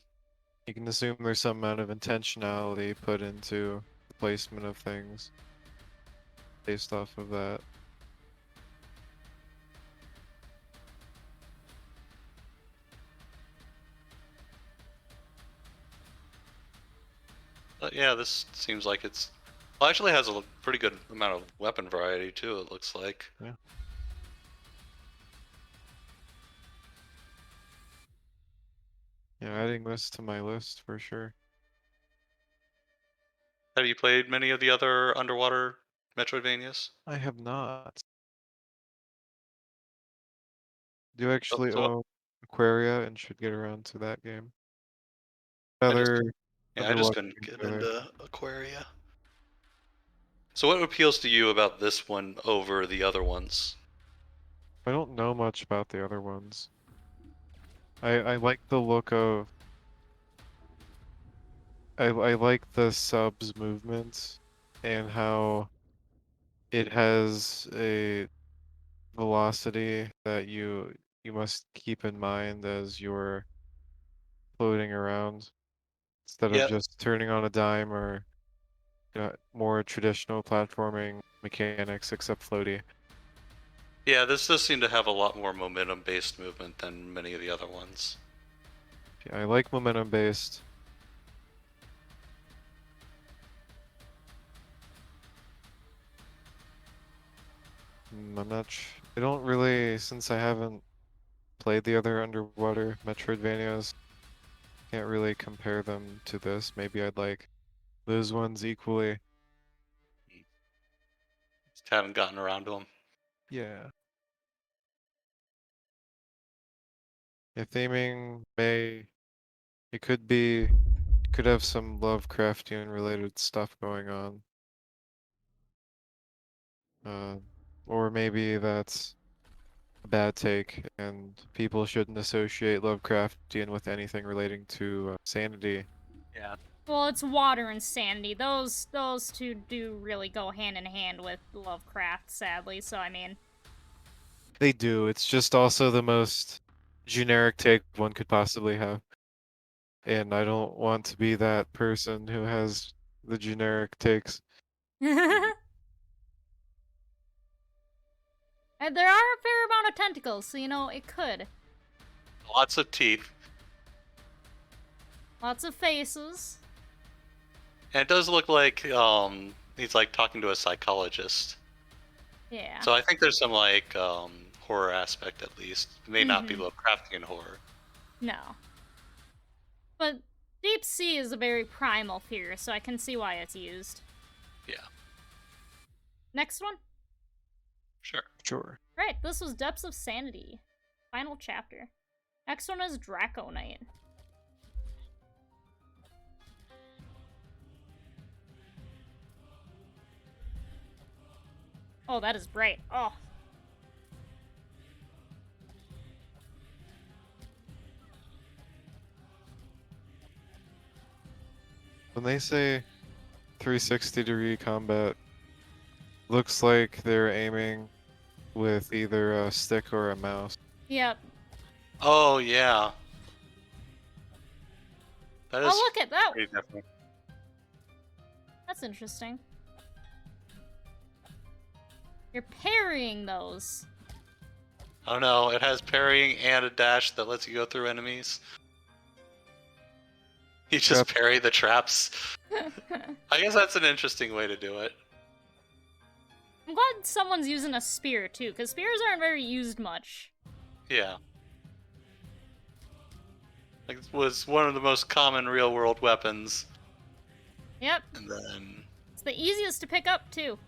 B: you can assume there's some amount of intentionality put into the placement of things based off of that.
A: But yeah, this seems like well, actually has a pretty good amount of weapon variety too. It looks like.
B: Yeah. Yeah, adding this to my list for sure.
A: Have you played many of the other underwater Metroidvanias?
B: I have not. Do
A: So,
B: actually
A: so
B: own Aquaria and should get around to that game.
A: I just
B: Other
A: I just
B: underwater
A: couldn't
B: games
A: get
B: are there.
A: into Aquaria. So what appeals to you about this one over the other ones?
B: I don't know much about the other ones. I like the look of I like the sub's movements and how it has a velocity that you must keep in mind as you're floating around instead of
A: Yeah,
B: just turning on a dime or more traditional platforming mechanics except floaty.
A: yeah, this does seem to have a lot more momentum-based movement than many of the other ones.
B: Yeah, I like momentum based. I'm not I don't really, since I haven't played the other underwater Metroidvanias, can't really compare them to this. Maybe I'd like those ones equally.
A: Just haven't gotten around to them.
B: Yeah. Yeah, theming it could have some Lovecraftian related stuff going on. Uh, or maybe that's a bad take and people shouldn't associate Lovecraftian with anything relating to sanity.
A: Yeah.
C: Well, it's water and Sanity. Those two do really go hand in hand with Lovecraft, sadly. So I mean,
B: They do. It's just also the most generic take one could possibly have. And I don't want to be that person who has the generic takes.
C: and there are a fair amount of tentacles, so you know it could.
A: Lots of teeth.
C: Lots of faces.
A: And it does look like he's like talking to a psychologist.
C: Yeah.
A: So I think there's some like horror aspect at least. It may not be
C: Mhm.
A: Lovecraftian horror.
C: No. But deep sea is a very primal fear, so I can see why it's used.
A: Yeah.
C: Next one.
A: Sure.
B: Sure.
C: Right, this was Depths of Sanity. Final chapter. Next one is Draco Knight. Oh, that is bright. Oh.
B: When they say 360-degree combat, looks like they're aiming with either a stick or a mouse.
C: Yep.
A: Oh yeah. That is
C: Oh, look at that.
A: pretty different.
C: That's interesting. You're parrying those.
A: Oh no, it has parrying and a dash that lets you go through enemies. You just
B: Yep.
A: parry the traps. I guess that's an interesting way to do it.
C: I'm glad someone's using a spear, too, because spears aren't very used much.
A: Yeah. Like, it was one of the most common real world weapons.
C: Yep.
A: And then
C: It's the easiest to pick up, too.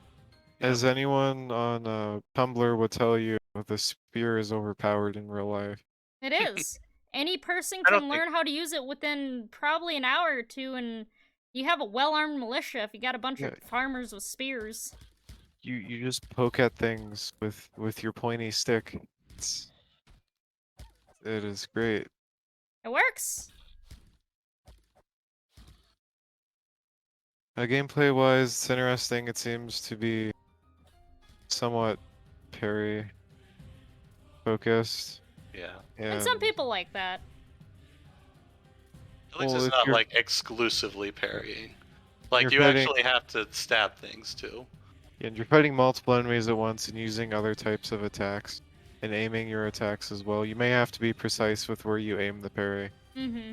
B: As anyone on Tumblr would tell you, the spear is overpowered in real life.
C: It is. Any person
A: I don't
C: can
A: think-
C: learn how to use it within probably an hour or two, and you have a well-armed militia if you got a bunch of farmers with spears.
B: You just poke at things with your pointy stick. It is great.
C: It works.
B: Gameplay wise, it's interesting. It seems to be somewhat parry focused.
A: yeah.
C: And some people like that.
A: At least
B: Well,
A: it's
B: if
A: not
B: you're-
A: like exclusively parrying. Like
B: You're
A: you
B: fighting-
A: actually have to stab things too.
B: And you're fighting multiple enemies at once and using other types of attacks and aiming your attacks as well. You may have to be precise with where you aim the parry,
C: Mm-hmm.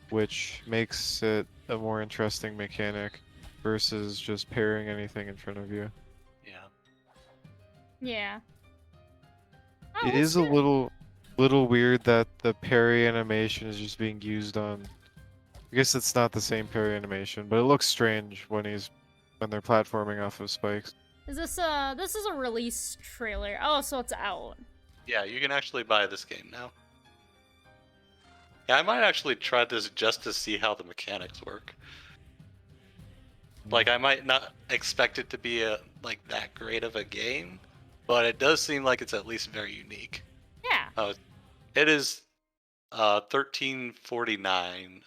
B: which makes it a more interesting mechanic versus just parrying anything in front of you.
A: Yeah.
C: Yeah. Oh,
B: It
C: let's
B: is a
C: do it.
B: little weird that the parry animation is just being used on. I guess it's not the same parry animation, but it looks strange when they're platforming off of spikes.
C: Is this is a release trailer. Oh, so it's out.
A: Yeah, you can actually buy this game now. Yeah, I might actually try this just to see how the mechanics work. Like, I might not expect it to be like that great of a game, but it does seem like it's at least very unique.
C: Yeah.
A: It is $13.49,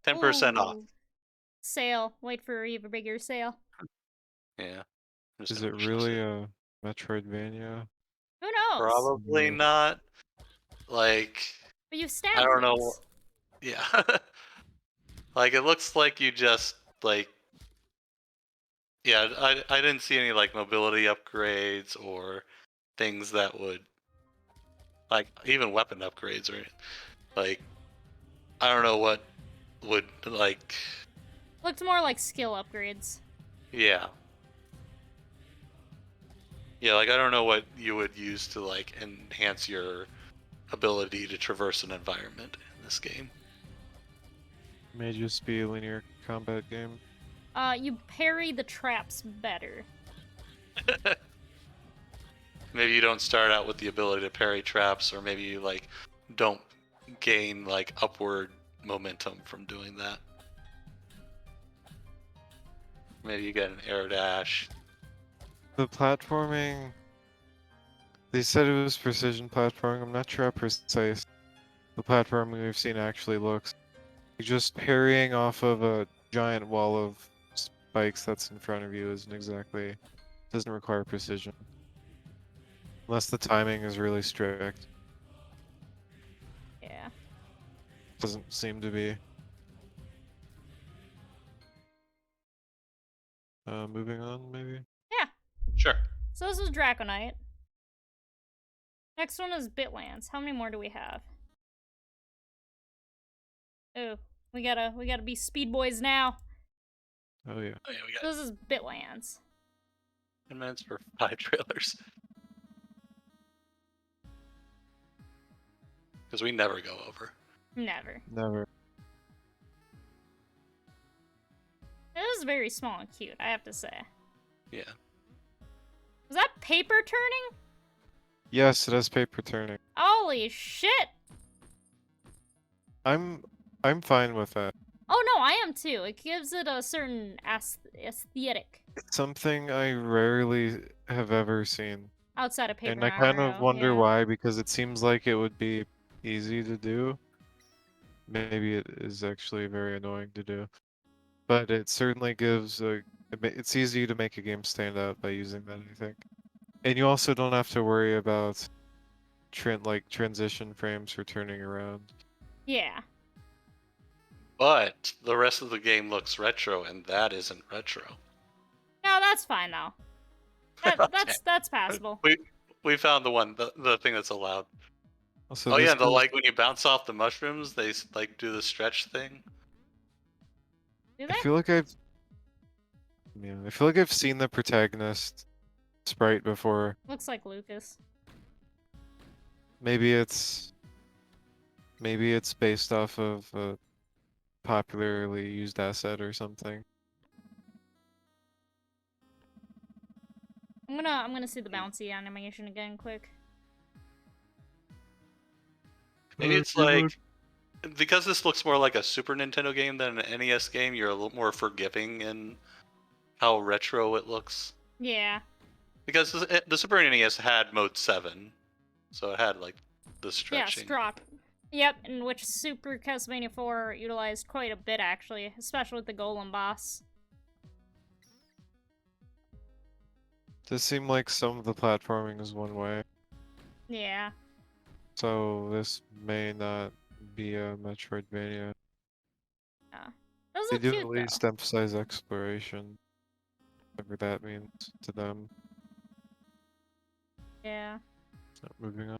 A: 10% off.
C: Ooh. Sale. Wait for even bigger sale.
A: Yeah. I'm just
B: Is
A: gonna
B: it
A: push
B: really
A: this.
B: a Metroidvania?
C: Who knows?
A: Probably
B: Mm.
A: not. Like,
C: But you stabbed
A: I don't
C: things.
A: know. Yeah. Like, it looks like you just, like, yeah, I didn't see any, like, mobility upgrades or things that would, like, even weapon upgrades or, like, I don't know what would, like,
C: Looked more like skill upgrades.
A: yeah. Yeah, like, I don't know what you would use to, like, enhance your ability to traverse an environment in this game.
B: May just be a linear combat game.
C: You parry the traps better.
A: Maybe you don't start out with the ability to parry traps, or maybe you, like, don't gain, like, upward momentum from doing that. Maybe you get an air dash.
B: The platforming, they said it was precision platforming. I'm not sure how precise the platforming we've seen actually looks. Just parrying off of a giant wall of spikes that's in front of you doesn't require precision. Unless the timing is really strict.
C: Yeah.
B: Doesn't seem to be. Moving on, maybe?
C: Yeah.
A: Sure.
C: So this is Draco Knight. Next one is Bitlands. How many more do we have? Oh, we gotta be speed boys now.
B: Oh yeah.
A: Oh, yeah, we
C: So
A: got
C: this is Bitlands.
A: 10 minutes for 5 trailers. Because we never go over.
C: Never.
B: Never.
C: It is very small and cute, I have to say.
A: Yeah.
C: Was that paper turning?
B: Yes, it has paper turning.
C: Holy shit!
B: I'm fine with that.
C: Oh no, I am too. It gives it a certain aesthetic
B: It's something I rarely have ever seen.
C: outside of paper
B: And I kind of
C: Mario,
B: wonder
C: yeah.
B: why, because it seems like it would be easy to do. Maybe it is actually very annoying to do. But it certainly gives it's easy to make a game stand out by using that, I think. And you also don't have to worry about transition frames for turning around.
C: Yeah.
A: But the rest of the game looks retro, and that isn't retro.
C: No, that's fine though.
A: Okay.
C: That's passable.
A: We found the thing that's allowed.
B: Also,
A: Oh
B: this
A: yeah, the
B: is-
A: like when you bounce off the mushrooms, they like do the stretch thing.
C: Do
B: I
C: they?
B: feel like I've seen the protagonist sprite before.
C: Looks like Lucas.
B: Maybe it's based off of a popularly used asset or something.
C: I'm gonna see the bouncy animation again quick.
A: Maybe it's like because this looks more like a Super Nintendo game than an NES game, you're a little more forgiving in how retro it looks.
C: Yeah.
A: Because the Super NES had Mode 7, so it had like the
C: Yeah,
A: stretching.
C: Strop. Yep, in which Super Castlevania 4 utilized quite a bit actually, especially with the Golem boss.
B: Does seem like some of the platforming is one way,
C: Yeah.
B: so this may not be a Metroidvania.
C: Those
B: They
C: look
B: do
C: cute
B: at least
C: though.
B: emphasize exploration, whatever that means to them.
C: Yeah.
B: So, moving on.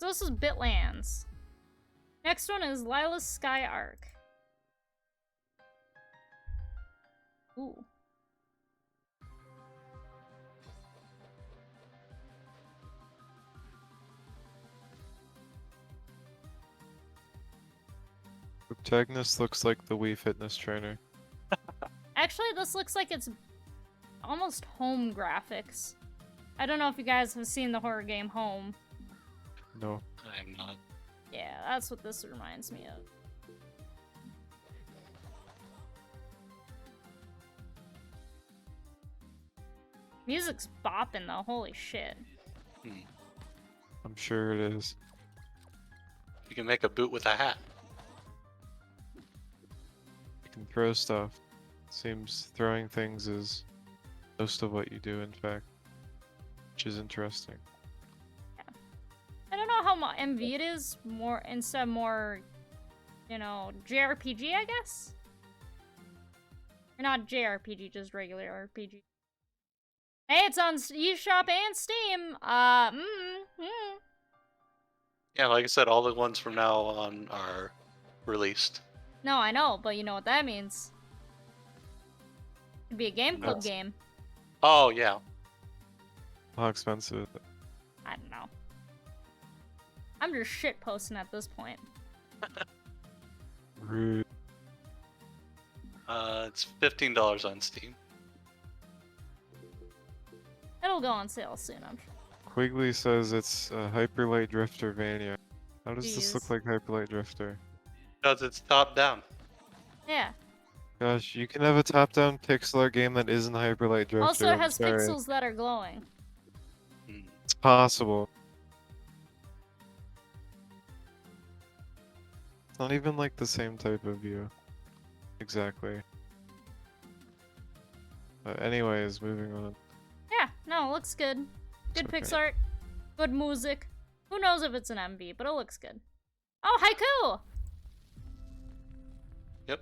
C: So this is Bitlands. Next one is Lila's Sky Arc. Ooh.
B: Protagonist looks like the Wii Fitness trainer.
C: Actually, this looks like it's almost home graphics. I don't know if you guys have seen the horror game Home.
B: No.
A: I am not.
C: Yeah, that's what this reminds me of. Music's bopping though, holy shit.
B: I'm sure it is.
A: You can make a boot with a hat.
B: You can throw stuff. Seems throwing things is most of what you do, in fact. Which is interesting.
C: I don't know how MV it is, more instead more, you know, JRPG, I guess? Or not JRPG, just regular RPG. Hey, it's on eShop and Steam!
A: Yeah, like I said, all the ones from now on are released.
C: No, I know, but you know what that means. Could be a game club
B: Nuts.
C: game.
A: Oh yeah.
B: How expensive is it?
C: I don't know. I'm just shit posting at this point.
B: Rude.
A: It's $15 on Steam.
C: It'll go on sale soon, I'm sure.
B: Quigley says it's Hyperlight Drifter Vania. How does this look
C: Jeez.
B: like Hyperlight Drifter?
A: Because it's top down.
C: Yeah.
B: Gosh, you can have a top-down pixel art game that isn't Hyperlight Drifter.
C: Also, it
B: I'm
C: has
B: sorry.
C: pixels that are glowing.
B: It's possible. Not even like the same type of view. Exactly. But anyways, moving on.
C: Yeah, no, it looks good. Good
B: Okay.
C: pixart. Good music. Who knows if it's an MV, but it looks good. Oh, Haiku!
A: Yep.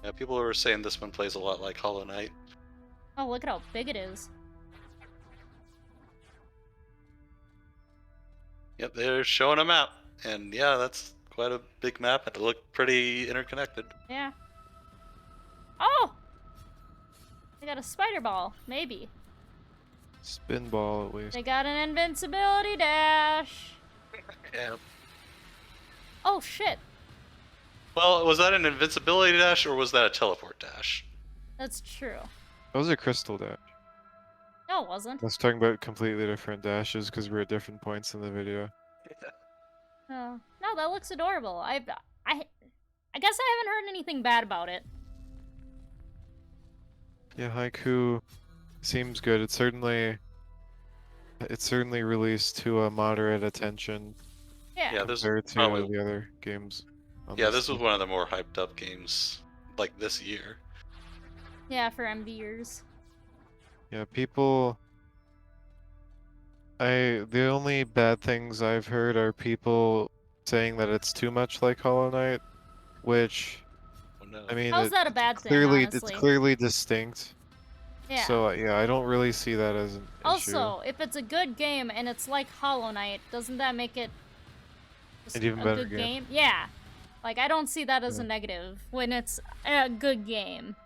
A: Yeah, people were saying this one plays a lot like Hollow Knight.
C: Oh, look at how big it is.
A: Yep, they're showing a map, and yeah, that's quite a big map, and it looked pretty interconnected.
C: Yeah. Oh! They got a spider ball, maybe.
B: Spin ball at least.
C: They got an invincibility dash.
A: Yeah.
C: Oh, shit.
A: Well, was that an invincibility dash or was that a teleport dash?
C: That's true.
B: That was a crystal dash.
C: No, it wasn't.
B: I was talking about completely different dashes because we're at different points in the video.
C: Oh. No, that looks adorable. I guess I haven't heard anything bad about it.
B: Yeah, Haiku seems good. It's certainly released to a moderate attention
C: Yeah.
A: Yeah, this is
B: compared to
A: probably
B: the other games. on
A: yeah,
B: this
A: this was
B: list.
A: one of the more hyped up games like this year.
C: Yeah, for MVers.
B: Yeah, people. The only bad things I've heard are people saying that it's too much like Hollow Knight, which
A: Oh no.
B: I mean,
C: How's that a
B: it's
C: bad thing,
B: clearly it's
C: honestly?
B: clearly distinct.
C: Yeah.
B: So yeah, I don't really see that as an issue.
C: Also, if it's a good game and it's like Hollow Knight, doesn't that make it just
B: An even
C: a
B: better
C: good
B: game.
C: Yeah. Like, I don't see that as
B: Yeah.
C: a negative when it's a good game.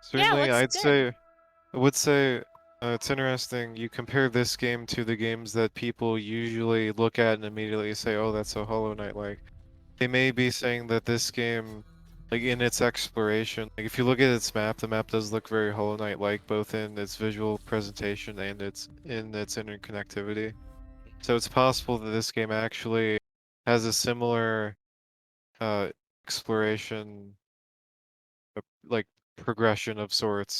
B: Certainly,
C: looks good.
B: I would say it's interesting. You compare this game to the games that people usually look at and immediately say, "Oh, that's a Hollow Knight-like." They may be saying that this game, like in its exploration, like if you look at its map, the map does look very Hollow Knight-like, both in its visual presentation and its interconnectivity. So it's possible that this game actually has a similar exploration, like progression of sorts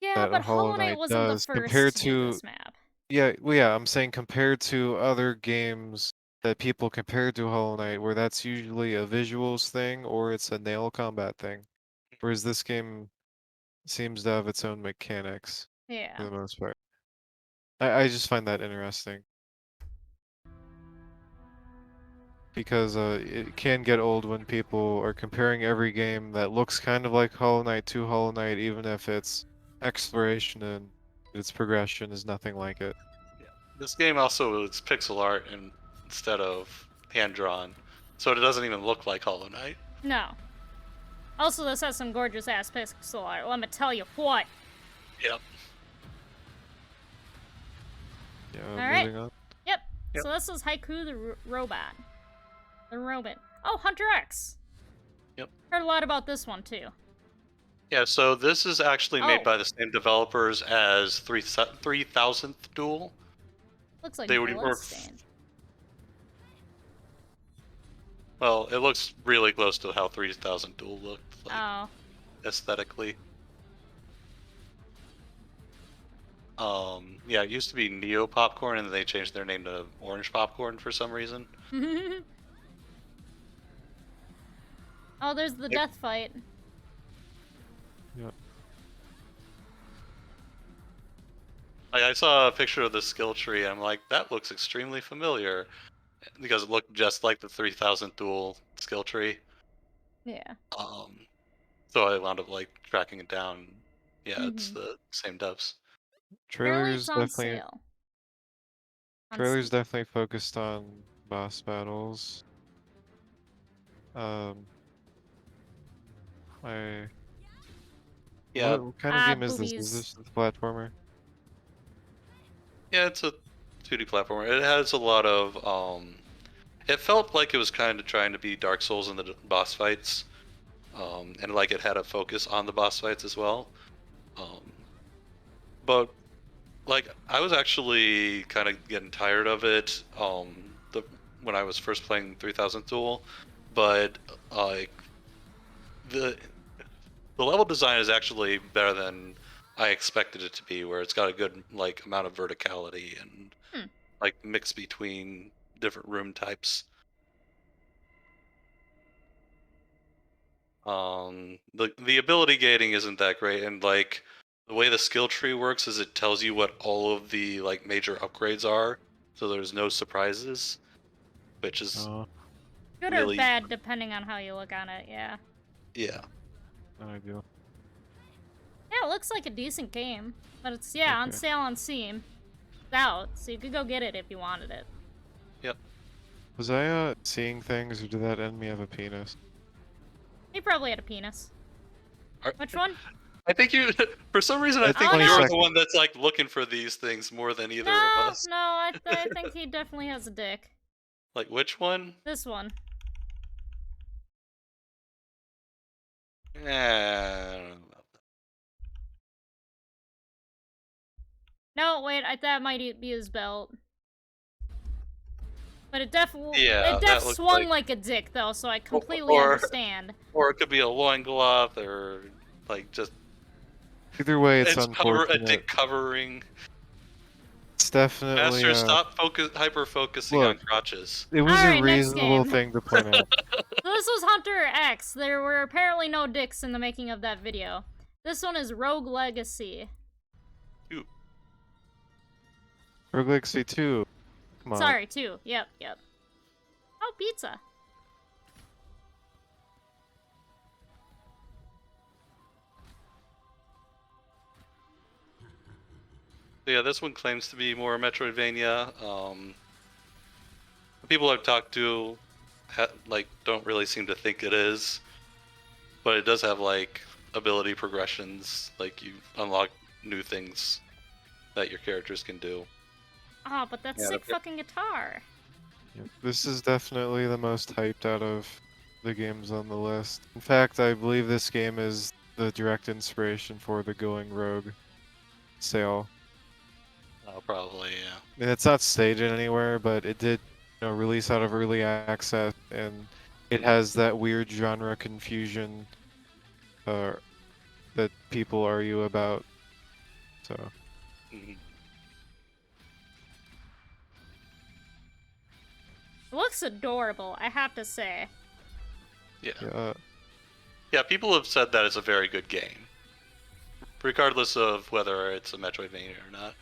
C: Yeah,
B: that a
C: but
B: Hollow
C: Hollow Knight
B: Knight
C: wasn't the
B: does
C: first
B: compared
C: to do
B: to
C: this map.
B: yeah, I'm saying compared to other games that people compare to Hollow Knight, where that's usually a visuals thing or it's a nail combat thing. Whereas this game seems to have its own mechanics for
C: Yeah.
B: the most part. I just find that interesting. Because it can get old when people are comparing every game that looks kind of like Hollow Knight to Hollow Knight, even if its exploration and its progression is nothing like it.
A: Yeah. This game also is pixel art and instead of hand drawn, so it doesn't even look like Hollow Knight.
C: No. Also, this has some gorgeous ass pixel art. Let me tell you what.
A: Yep.
B: Yeah,
C: Alright.
B: moving on.
C: Yep.
A: Yep.
C: So this is Haiku the Robot. The Robot. Oh, HunterX.
A: Yep.
C: Heard a lot about this one too.
A: Yeah, so this is actually made
C: Oh.
A: by the same developers as 3000th Duel.
C: Looks like
A: They would work.
C: Bloodstained.
A: Well, it looks really close to how 3000 Duel looked, like,
C: Oh.
A: aesthetically. Yeah, it used to be Neo Popcorn, and then they changed their name to Orange Popcorn for some reason.
C: Oh, there's the death fight.
B: Yeah.
A: Like, I saw a picture of the skill tree, and I'm like, that looks extremely familiar, because it looked just like the 3000 Duel skill tree.
C: Yeah.
A: So I wound up like tracking it down. Yeah, it's
C: Mhm.
A: the same devs.
C: Apparently it's
B: Trailers
C: on
B: definitely
C: sale. On
B: trailers
C: Steam.
B: definitely focused on boss battles.
A: Yeah,
B: What kind of game is this?
C: boobies.
B: Is this a platformer?
A: yeah, it's a 2D platformer. It has a lot of it felt like it was kind of trying to be Dark Souls in the boss fights, and like it had a focus on the boss fights as well. But like I was actually kind of getting tired of it. When I was first playing 3000 Duel, but like the level design is actually better than I expected it to be, where it's got a good like amount of verticality and like mix between different room types. The ability gating isn't that great, and like the way the skill tree works is it tells you what all of the like major upgrades are, so there's no surprises, which is
C: Good
A: really
C: or bad, depending on how you look on it, yeah.
A: yeah.
B: Not ideal.
C: Yeah, it looks like a decent game. But it's, yeah, on
B: Okay.
C: sale on Steam. It's out, so you could go get it if you wanted it.
A: Yep.
B: Was I seeing things, or did that enemy have a penis?
C: He probably had a penis. Which one?
A: I think you, for some reason, I
B: I
A: think
C: think
A: you're
B: 20
A: the one that's like looking for these things more than either of
C: No,
A: us.
C: no, I think he definitely has a dick.
A: Like which one?
C: This one.
A: I don't know about that.
C: No, wait, that might be his belt. But it definitely
A: Yeah,
C: it
A: that looks
C: swung
A: like-
C: like a dick though, so I completely
A: or-
C: understand.
A: Or it could be a loincloth, or like just
B: Either way, it's
A: a
B: unfortunate.
A: dick covering.
B: It's definitely.
A: Master, stop hyper focusing on
B: Look.
A: crotches.
B: It was
C: Alright,
B: a
C: next
B: reasonable
C: game.
B: thing to point out.
C: So this was HunterX. There were apparently no dicks in the making of that video. This one is Rogue Legacy.
B: Rogue Legacy 2. Come on.
C: Sorry, 2. Yep. Oh, pizza.
A: Yeah, this one claims to be more Metroidvania. The people I've talked to, like, don't really seem to think it is, but it does have like ability progressions. Like you unlock new things that your characters can do.
C: Oh, but that
A: Yeah,
C: sick
A: the-
C: fucking guitar.
B: Yep. This is definitely the most hyped out of the games on the list. In fact, I believe this game is the direct inspiration for the Going Rogue sale.
A: Probably, yeah.
B: I mean, it's not stated anywhere, but it did, release out of early access, and it has that weird genre confusion that people argue about. So,
A: Mhm.
C: It looks adorable, I have to say.
A: Yeah.
B: yeah.
A: People have said that it's a very good game, regardless of whether it's a Metroidvania or not.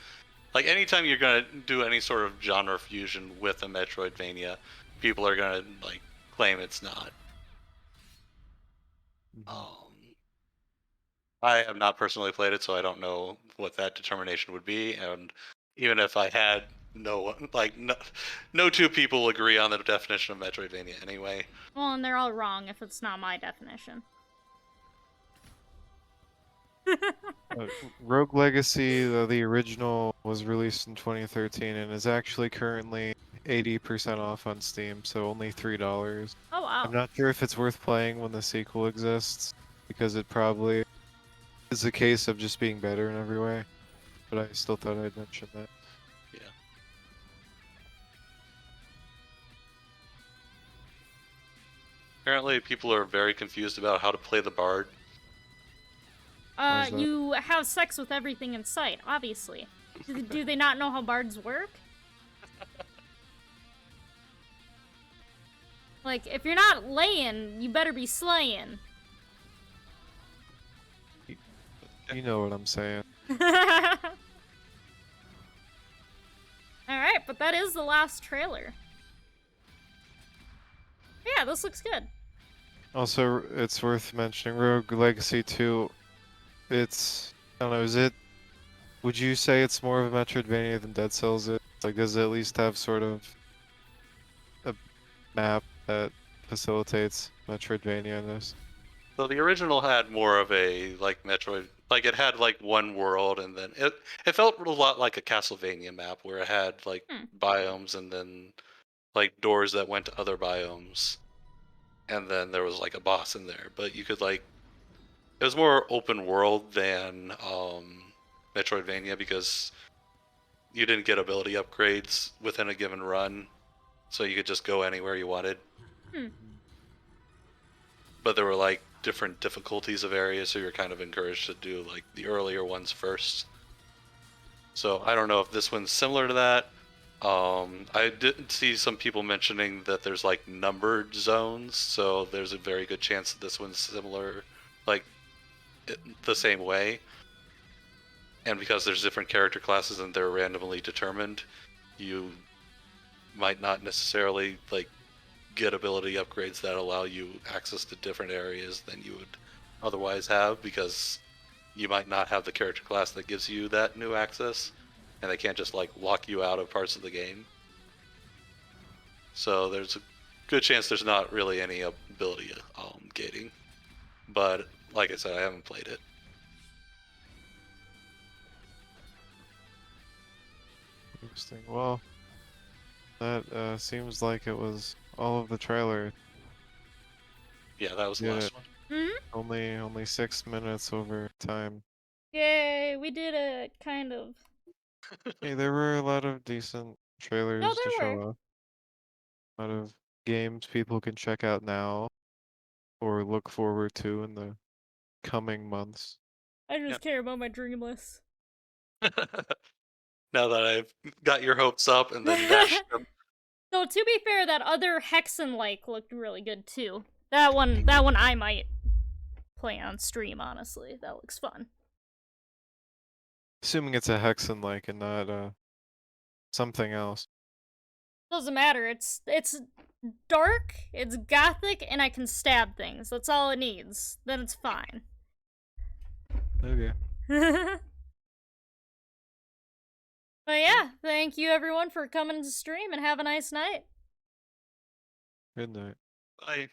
A: Like anytime you're gonna do any sort of genre fusion with a Metroidvania, people are gonna like claim it's not. I have not personally played it, so I don't know what that determination would be. And even if I had, no two people agree on the definition of Metroidvania anyway.
C: Well, and they're all wrong if it's not my definition.
B: Rogue Legacy, the original, was released in 2013 and is actually currently 80% off on Steam, so only $3.
C: Oh, wow.
B: I'm not sure if it's worth playing when the sequel exists, because it probably is a case of just being better in every way, but I still thought I'd mention that.
A: Yeah. Apparently, people are very confused about how to play the bard.
B: Why is that?
C: You have sex with everything in sight, obviously. Do they not know how bards work? Like, if you're not laying, you better be slaying.
B: You know what I'm saying.
C: Alright, but that is the last trailer. Yeah, this looks good.
B: Also, it's worth mentioning Rogue Legacy 2. It's, I don't know, would you say it's more of a Metroidvania than Dead Cells is? Like, does it at least have sort of a map that facilitates Metroidvania-ness?
A: So the original had more of a like Metroid, like it had like one world, and then it felt a lot like a Castlevania map where it had like biomes and then like doors that went to other biomes, and then there was like a boss in there. But you could like, it was more open world than Metroidvania, because you didn't get ability upgrades within a given run, so you could just go anywhere you wanted. But there were like different difficulties of areas, so you're kind of encouraged to do like the earlier ones first. So I don't know if this one's similar to that. I did see some people mentioning that there's like numbered zones, so there's a very good chance that this one's similar, like the same way. And because there's different character classes and they're randomly determined, you might not necessarily like get ability upgrades that allow you access to different areas than you would otherwise have, because you might not have the character class that gives you that new access, and they can't just like lock you out of parts of the game. So there's a good chance there's not really any ability gating. But like I said, I haven't played it.
B: Interesting. Well, that seems like it was all of the trailer.
A: Yeah, that was the
B: Did
A: last
B: it.
A: one.
B: Only 6 minutes over time.
C: Yay, we did it, kind of.
B: Hey, there were a lot of decent trailers to
C: there
B: show
C: were.
B: off. A lot of games people can check out now or look forward to in the coming months.
C: I just care about my Dreamless.
A: Now that I've got your hopes up and then dashed them.
C: So to be fair, that other Hexen-like looked really good too. That one I might play on stream, honestly. That looks fun.
B: Assuming it's a Hexen-like and not something else.
C: Doesn't matter. It's dark, it's gothic, and I can stab things. That's all it needs. Then it's fine.
B: Okay.
C: But yeah, thank you everyone for coming to stream and have a nice night.
B: Good night.
A: Bye.